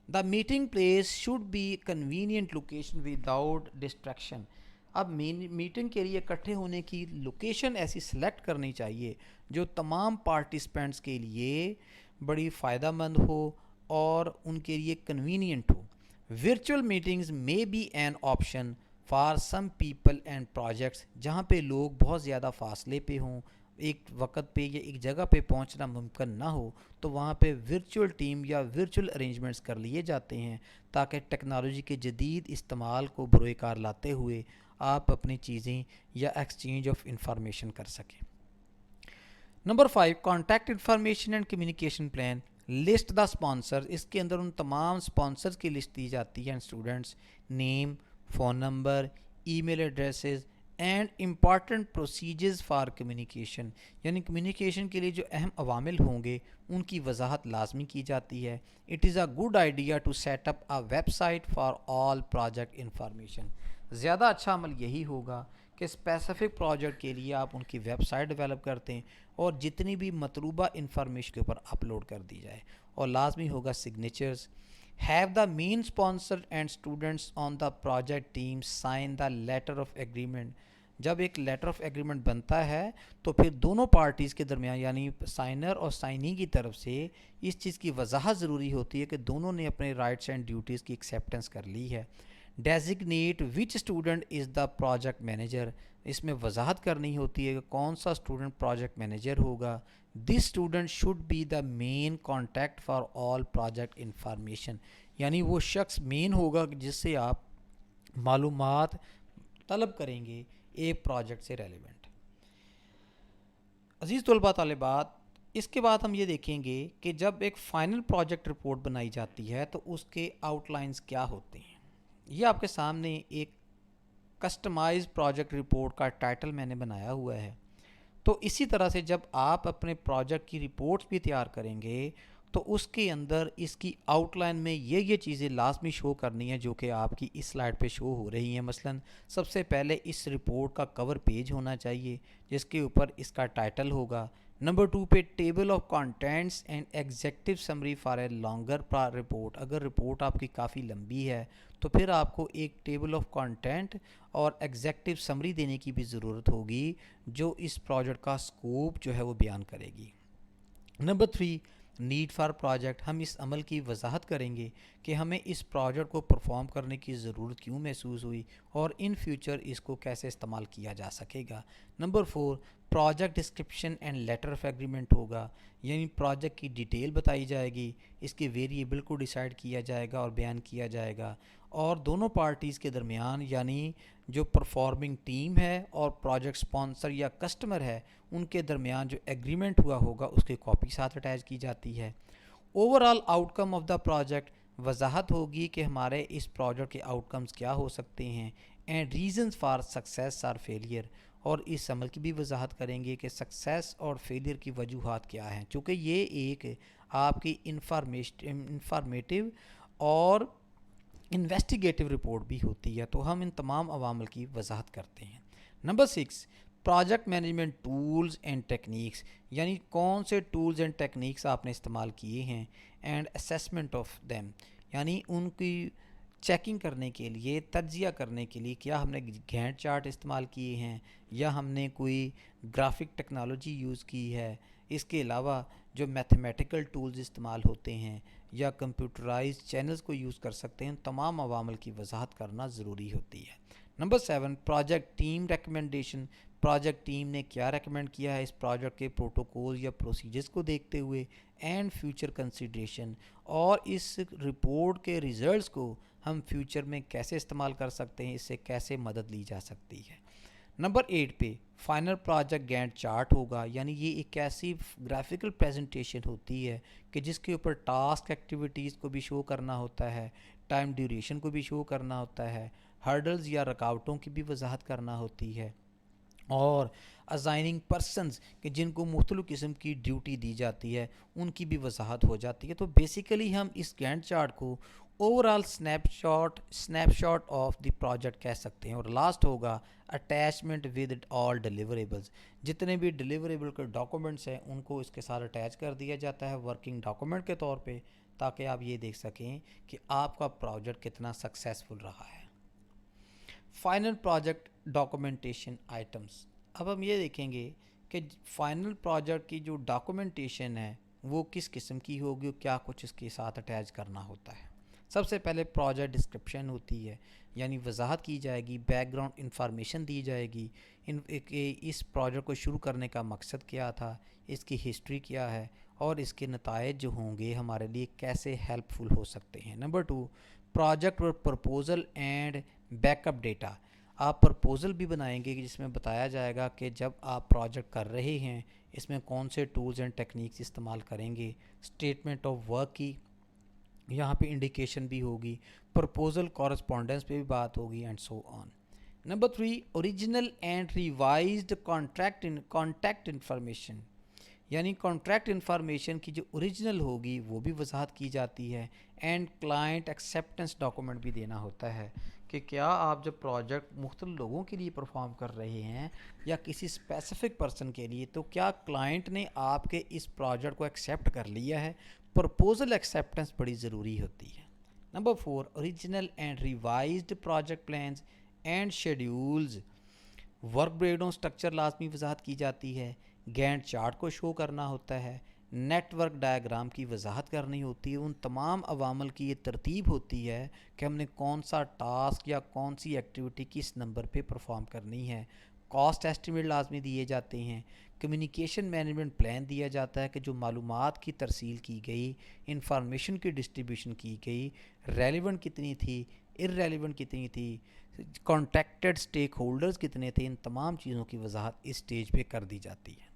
The meeting place should be convenient location without distraction. اب میٹنگ کے لیے اکٹھے ہونے کی لوکیشن ایسی سلیکٹ کرنی چاہیے جو تمام پارٹیسپینٹس کے لیے بڑی فائدہ مند ہو اور ان کے لیے کنوینئنٹ ہو. ورچوئل میٹنگز میں be an option for some people and projects. جہاں پہ لوگ بہت زیادہ فاصلے پہ ہوں, ایک وقت پہ یا ایک جگہ پہ پہنچنا ممکن نہ ہو, تو وہاں پہ ورچوئل ٹیم یا ورچوئل ارینجمنٹس کر لیے جاتے ہیں تاکہ ٹیکنالوجی کے جدید استعمال کو بروئے کار لاتے ہوئے آپ اپنی چیزیں یا ایکسچینج آف انفارمیشن کر سکیں. Number 5, contact information and communication plan. List the sponsor. اس کے اندر ان تمام اسپانسرز کی لسٹ دی جاتی ہے. Students name, phone number, email addresses and important procedures for communication, یعنی کمیونیکیشن کے لیے جو اہم عوامل ہوں گے ان کی وضاحت لازمی کی جاتی ہے. It is a good idea to set up a website for all project information. زیادہ اچھا عمل یہی ہوگا کہ اسپیسیفک پروجیکٹ کے لیے آپ ان کی ویب سائٹ ڈیولپ کرتے ہیں اور جتنی بھی مطلوبہ انفارمیشن کے اوپر اپلوڈ کر دی جائے. اور لازمی ہوگا signatures. Have the main sponsor and students on the project team sign the letter of agreement. جب ایک لیٹر آف ایگریمنٹ بنتا ہے تو پھر دونوں پارٹیز کے درمیان یعنی سائنر اور سائنی کی طرف سے اس چیز کی وضاحت ضروری ہوتی ہے کہ دونوں نے اپنے رائٹس اینڈ ڈیوٹیز کی ایکسیپٹنس کر لی ہے. Designate which student is the project manager. اس میں وضاحت کرنی ہوتی ہے کہ کون سا اسٹوڈنٹ پروجیکٹ مینیجر ہوگا. This student should be the main contact for all project information, یعنی وہ شخص مین ہوگا جس سے آپ معلومات طلب کریں گے ایک پروجیکٹ سے ریلیونٹ. عزیز طلباء طالبات, اس کے بعد ہم یہ دیکھیں گے کہ جب ایک فائنل پروجیکٹ رپورٹ بنائی جاتی ہے تو اس کے آؤٹ لائنز کیا ہوتے ہیں. یہ آپ کے سامنے ایک کسٹمائز پروجیکٹ رپورٹ کا ٹائٹل میں نے بنایا ہوا ہے. تو اسی طرح سے جب آپ اپنے پروجیکٹ کی رپورٹس بھی تیار کریں گے تو اس کے اندر اس کی آؤٹ لائن میں یہ چیزیں لازمی شو کرنی ہیں جو کہ آپ کی اس سلائڈ پہ شو ہو رہی ہیں. مثلا سب سے پہلے اس رپورٹ کا کور پیج ہونا چاہیے جس کے اوپر اس کا ٹائٹل ہوگا. نمبر 2 پہ table of contents and executive summary for a longer report. اگر رپورٹ آپ کی کافی لمبی ہے تو پھر آپ کو ایک ٹیبل آف کانٹینٹ اور ایگزیکٹو سمری دینے کی بھی ضرورت ہوگی جو اس پروجیکٹ کا اسکوپ جو ہے وہ بیان کرے گی. Number 3 need for project. ہم اس عمل کی وضاحت کریں گے کہ ہمیں اس پروجیکٹ کو پرفارم کرنے کی ضرورت کیوں محسوس ہوئی اور ان فیوچر اس کو کیسے استعمال کیا جا سکے گا. Number 4 project description and letter of agreement ہوگا, یعنی پروجیکٹ کی ڈیٹیل بتائی جائے گی, اس کے ویریبل کو ڈیسائیڈ کیا جائے گا اور بیان کیا جائے گا, اور دونوں پارٹیز کے درمیان یعنی جو پرفارمنگ ٹیم ہے اور پروجیکٹ سپانسر یا کسٹمر ہے ان کے درمیان جو ایگریمنٹ ہوا ہوگا اس کی کاپی ساتھ اٹیچ کی جاتی ہے. Overall outcome of the project وضاحت ہوگی کہ ہمارے اس پروجیکٹ کے آؤٹ کمز کیا ہو سکتے ہیں and reasons for success or failure, اور اس عمل کی بھی وضاحت کریں گے کہ سکسیس اور فیلئر کی وجوہات کیا ہیں. چونکہ یہ ایک آپ کی انفارمیٹیو اور انویسٹیگیٹو رپورٹ بھی ہوتی ہے. تو ہم ان تمام عوامل کی وضاحت کرتے ہیں. Number 6 project management tools and techniques, یعنی کون سے ٹولز اینڈ ٹیکنیکس آپ نے استعمال کیے ہیں. اینڈ اسیسمنٹ آف دیم، یعنی ان کی چیکنگ کرنے کے لیے، تجزیہ کرنے کے لیے کیا ہم نے گینٹ چارٹ استعمال کیے ہیں یا ہم نے کوئی گرافک ٹیکنالوجی یوز کی ہے. اس کے علاوہ جو میتھمیٹیکل ٹولز استعمال ہوتے ہیں یا کمپیوٹرائز چینلز کو یوز کر سکتے ہیں، تمام عوامل کی وضاحت کرنا ضروری ہوتی ہے. Number 7 project team recommendation, project team نے کیا ریکمینڈ کیا ہے اس پروجیکٹ کے پروٹوکول یا پروسیجرز کو دیکھتے ہوئے. اینڈ فیوچر کنسیڈریشن، اور اس رپورٹ کے ریزلٹس کو ہم فیوچر میں کیسے استعمال کر سکتے ہیں، اس سے کیسے مدد لی جا سکتی ہے. نمبر 8 پہ فائنل پروجیکٹ گینٹ چارٹ ہوگا، یعنی یہ ایک ایسی گرافیکل پریزنٹیشن ہوتی ہے کہ جس کے اوپر ٹاسک ایکٹیویٹیز کو بھی شو کرنا ہوتا ہے، ٹائم ڈیوریشن کو بھی شو کرنا ہوتا ہے، ہرڈلز یا رکاوٹوں کی بھی وضاحت کرنا ہوتی ہے، اور اسائننگ پرسنز کہ جن کو مختلف قسم کی ڈیوٹی دی جاتی ہے ان کی بھی وضاحت ہو جاتی ہے. تو بیسیکلی ہم اس گینٹ چارٹ کو overall snapshot of the project کہہ سکتے ہیں. اور لاسٹ ہوگا اٹیچمنٹ ود آل ڈیلیوریبلز، جتنے بھی ڈیلیوریبل کے ڈاکومنٹس ہیں ان کو اس کے ساتھ اٹیچ کر دیا جاتا ہے ورکنگ ڈاکومنٹ کے طور پہ، تاکہ آپ یہ دیکھ سکیں کہ آپ کا پروجیکٹ کتنا سکسیسفل رہا ہے. فائنل پروجیکٹ ڈاکومنٹیشن آئٹمس، اب ہم یہ دیکھیں گے کہ فائنل پروجیکٹ کی جو ڈاکومنٹیشن ہے وہ کس قسم کی ہوگی اور کیا کچھ اس کے ساتھ اٹیچ کرنا ہوتا ہے. سب سے پہلے پروجیکٹ ڈسکرپشن ہوتی ہے، یعنی وضاحت کی جائے گی، بیک گراؤنڈ انفارمیشن دی جائے گی کہ اس پروجیکٹ کو شروع کرنے کا مقصد کیا تھا، اس کی ہسٹری کیا ہے، اور اس کے نتائج جو ہوں گے ہمارے لیے کیسے ہیلپ فل ہو سکتے ہیں. نمبر 2 پروجیکٹ اور proposal and back up data, آپ پرپوزل بھی بنائیں گے جس میں بتایا جائے گا کہ جب آپ پروجیکٹ کر رہے ہیں اس میں کون سے ٹولز اینڈ ٹیکنیکس استعمال کریں گے. اسٹیٹمنٹ آف ورک کی یہاں پہ انڈیکیشن بھی ہوگی، پرپوزل کورسپونڈنس پہ بھی بات ہوگی، and so on. Number 3 original and revised contact information, یعنی کانٹریکٹ انفارمیشن کی جو اوریجنل ہوگی وہ بھی وضاحت کی جاتی ہے. اینڈ کلائنٹ ایکسیپٹنس ڈاکومنٹ بھی دینا ہوتا ہے کہ کیا آپ جب پروجیکٹ مختلف لوگوں کے لیے پرفارم کر رہے ہیں یا کسی اسپیسیفک پرسن کے لیے، تو کیا کلائنٹ نے آپ کے اس پروجیکٹ کو ایکسیپٹ کر لیا ہے. پرپوزل ایکسیپٹنس بڑی ضروری ہوتی ہے. Number 4 original and revised project plans and schedules, work break down structure لازمی وضاحت کی جاتی ہے، گینٹ چارٹ کو شو کرنا ہوتا ہے، نیٹ ورک ڈائیگرام کی وضاحت کرنی ہوتی ہے. ان تمام عوامل کی یہ ترتیب ہوتی ہے کہ ہم نے کون سا ٹاسک یا کون سی ایکٹیویٹی کس نمبر پہ پرفارم کرنی ہے. کاسٹ ایسٹیمیٹ لازمی دیے جاتے ہیں. کمیونیکیشن مینجمنٹ پلان دیا جاتا ہے کہ جو معلومات کی ترسیل کی گئی، انفارمیشن کی ڈسٹریبیوشن کی گئی، ریلیونٹ کتنی تھی، ارریلیونٹ کتنی تھی، کانٹیکٹڈ سٹیک ہولڈرز کتنے تھے، ان تمام چیزوں کی وضاحت اس سٹیج پہ کر دی جاتی ہے.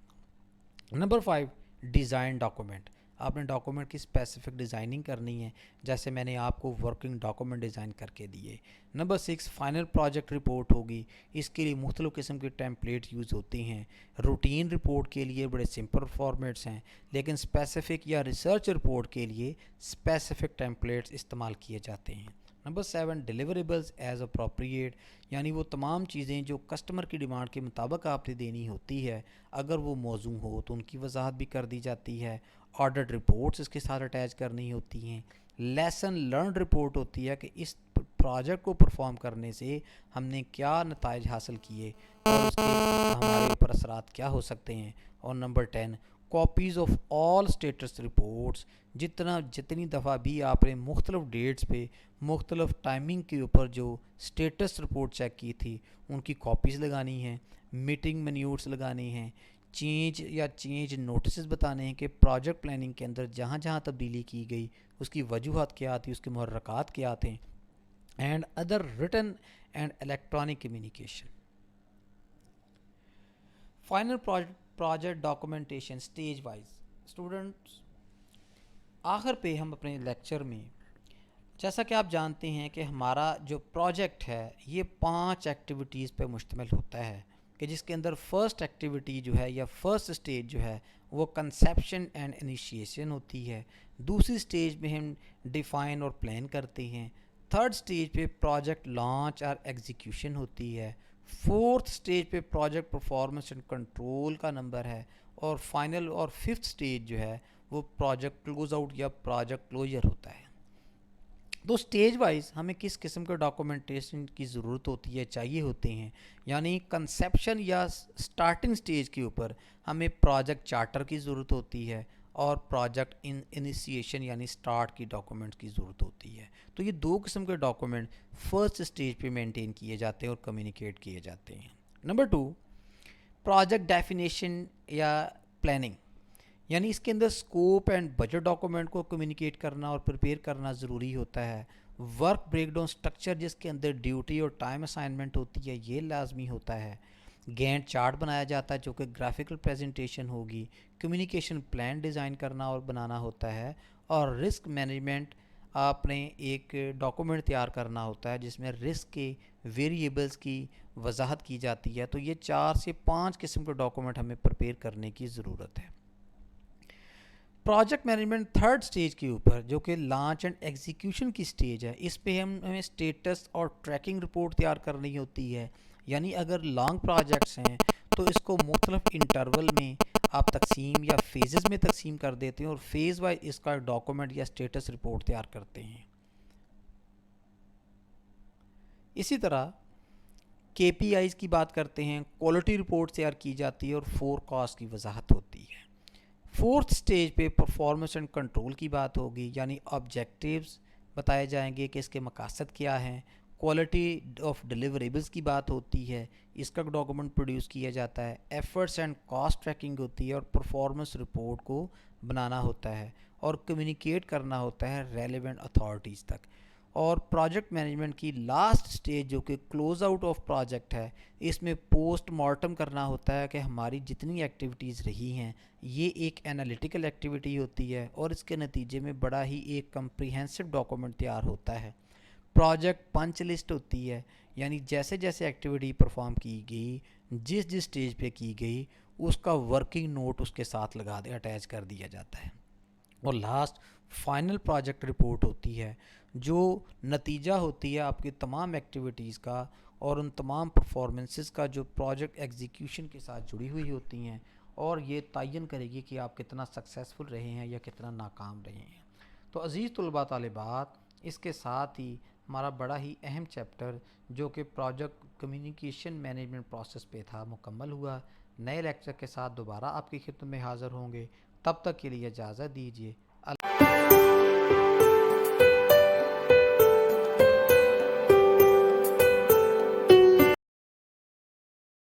نمبر 5 ڈیزائن ڈاکومنٹ، آپ نے ڈاکومنٹ کی اسپیسیفک ڈیزائننگ کرنی ہے، جیسے میں نے آپ کو ورکنگ ڈاکومنٹ ڈیزائن کر کے دیے. نمبر 6 فائنل پروجیکٹ رپورٹ ہوگی، اس کے لیے مختلف قسم کے ٹیمپلیٹ یوز ہوتے ہیں. روٹین رپورٹ کے لیے بڑے سمپل فارمیٹس ہیں، لیکن اسپیسیفک یا ریسرچ رپورٹ کے لیے اسپیسیفک ٹیمپلیٹس استعمال کیے جاتے ہیں. نمبر 7 ڈیلیوریبلز ایز اپروپریٹ، یعنی وہ تمام چیزیں جو کسٹمر کی ڈیمانڈ کے مطابق آپ نے دینی ہوتی ہے، اگر وہ موزوں ہو تو ان کی وضاحت بھی کر دی جاتی ہے. آڈٹ رپورٹس اس کے ساتھ اٹیچ کرنی ہوتی ہیں. لیسن لرنڈ رپورٹ ہوتی ہے کہ اس پروجیکٹ کو پرفارم کرنے سے ہم نے کیا نتائج حاصل کیے اور اس کے ہمارے اوپر اثرات کیا ہو سکتے ہیں. اور number 10 copies of all states reports, جتنی دفعہ بھی آپ نے مختلف ڈیٹس پہ مختلف ٹائمنگ کے اوپر جو اسٹیٹس رپورٹ چیک کی تھی ان کی کاپیز لگانی ہیں، میٹنگ منیوٹس لگانی ہیں، چینج نوٹسز بتانے ہیں کہ پروجیکٹ پلاننگ کے اندر جہاں جہاں تبدیلی کی گئی اس کی وجوہات کیا تھی، اس کے محرکات کیا تھے. And other written and electronic communication. Final project documentation stage wise. Students آخر پہ ہم اپنے لیکچر میں، جیسا کہ آپ جانتے ہیں کہ ہمارا جو پروجیکٹ ہے یہ 5 ایکٹیویٹیز پہ مشتمل ہوتا ہے، کہ جس کے اندر فرسٹ ایکٹیویٹی جو ہے یا فرسٹ اسٹیج جو ہے وہ کنسیپشن اینڈ انیشیشن ہوتی ہے. دوسری اسٹیج میں ہم ڈیفائن اور پلان کرتے ہیں. 3rd اسٹیج پہ پروجیکٹ لانچ اور ایگزیکیوشن ہوتی ہے. 4th اسٹیج پہ پروجیکٹ پرفارمنس اینڈ کنٹرول کا نمبر ہے. اور فائنل اور 5th اسٹیج جو ہے وہ پروجیکٹ کلوز آؤٹ یا پروجیکٹ کلوجر ہوتا ہے. تو اسٹیج وائز ہمیں کس قسم کے ڈاکومنٹیشن کی ضرورت ہوتی ہے, چاہیے ہوتے ہیں. یعنی کنسیپشن یا سٹارٹنگ اسٹیج کے اوپر ہمیں پروجیکٹ چارٹر کی ضرورت ہوتی ہے اور پروجیکٹ انیشیشن یعنی سٹارٹ کی ڈاکومنٹ کی ضرورت ہوتی ہے. تو یہ 2 قسم کے ڈاکومنٹ فرسٹ اسٹیج پہ مینٹین کیے جاتے ہیں اور کمیونیکیٹ کیے جاتے ہیں. نمبر 2 پروجیکٹ ڈیفینیشن یا پلاننگ, یعنی اس کے اندر اسکوپ اینڈ بجٹ ڈاکومنٹ کو کمیونیکیٹ کرنا اور پریپیئر کرنا ضروری ہوتا ہے. ورک بریک ڈاؤن اسٹرکچر جس کے اندر ڈیوٹی اور ٹائم اسائنمنٹ ہوتی ہے یہ لازمی ہوتا ہے. گینٹ چارٹ بنایا جاتا ہے جو کہ گرافیکل پریزنٹیشن ہوگی. کمیونیکیشن پلان ڈیزائن کرنا اور بنانا ہوتا ہے. اور رسک مینجمنٹ آپ نے ایک ڈاکومنٹ تیار کرنا ہوتا ہے جس میں رسک کے ویریبلز کی وضاحت کی جاتی ہے. تو یہ 4 سے 5 قسم کے ڈاکومنٹ ہمیں پریپیئر کرنے کی ضرورت ہے. پروجیکٹ مینجمنٹ 3rd اسٹیج کے اوپر جو کہ لانچ اینڈ ایگزیکیوشن کی اسٹیج ہے, اس پہ ہمیں اسٹیٹس اور ٹریکنگ رپورٹ تیار کرنی ہوتی ہے. یعنی اگر لانگ پروجیکٹس ہیں تو اس کو مختلف انٹرول میں آپ تقسیم یا فیزز میں تقسیم کر دیتے ہیں اور فیز وائز اس کا ڈاکومنٹ یا اسٹیٹس رپورٹ تیار کرتے ہیں. اسی طرح کے پی آئیز کی بات کرتے ہیں, کوالٹی رپورٹ تیار کی جاتی ہے اور فور کاسٹ کی وضاحت ہوتی ہے. 4th اسٹیج پہ پرفارمنس اینڈ کنٹرول کی بات ہوگی, یعنی آبجیکٹیوز بتائے جائیں گے کہ اس کے مقاصد کیا ہیں. کوالٹی آف ڈیلیوریبلز کی بات ہوتی ہے, اس کا ڈاکومنٹ پروڈیوس کیا جاتا ہے. ایفرٹس اینڈ کاسٹ ٹریکنگ ہوتی ہے اور پرفارمنس رپورٹ کو بنانا ہوتا ہے اور کمیونیکیٹ کرنا ہوتا ہے ریلیونٹ اتھارٹیز تک. اور پروجیکٹ مینجمنٹ کی لاسٹ اسٹیج جو کہ کلوز آؤٹ آف پروجیکٹ ہے, اس میں پوسٹ مارٹم کرنا ہوتا ہے کہ ہماری جتنی ایکٹیویٹیز رہی ہیں یہ ایک انالیٹیکل ایکٹیویٹی ہوتی ہے اور اس کے نتیجے میں بڑا ہی ایک کمپریہنسو ڈاکومنٹ تیار ہوتا ہے. پروجیکٹ پنچ لسٹ ہوتی ہے, یعنی جیسے جیسے ایکٹیویٹی پرفارم کی گئی جس اسٹیج پہ کی گئی اس کا ورکنگ نوٹ اس کے ساتھ لگا دے اٹیچ کر دیا جاتا ہے. اور لاسٹ فائنل پروجیکٹ رپورٹ ہوتی ہے جو نتیجہ ہوتی ہے آپ کی تمام ایکٹیویٹیز کا اور ان تمام پرفارمنسز کا جو پروجیکٹ ایگزیکیوشن کے ساتھ جڑی ہوئی ہوتی ہیں, اور یہ تعین کرے گی کہ آپ کتنا سکسیسفل رہے ہیں یا کتنا ناکام رہے ہیں. تو عزیز طلباء طالبات, اس کے ساتھ ہی ہمارا بڑا ہی اہم چیپٹر جو کہ پروجیکٹ کمیونیکیشن مینجمنٹ پروسیس پہ تھا مکمل ہوا. نئے لیکچر کے ساتھ دوبارہ آپ کی خدمت میں حاضر ہوں گے. تب تک کے لیے اجازت دیجیے.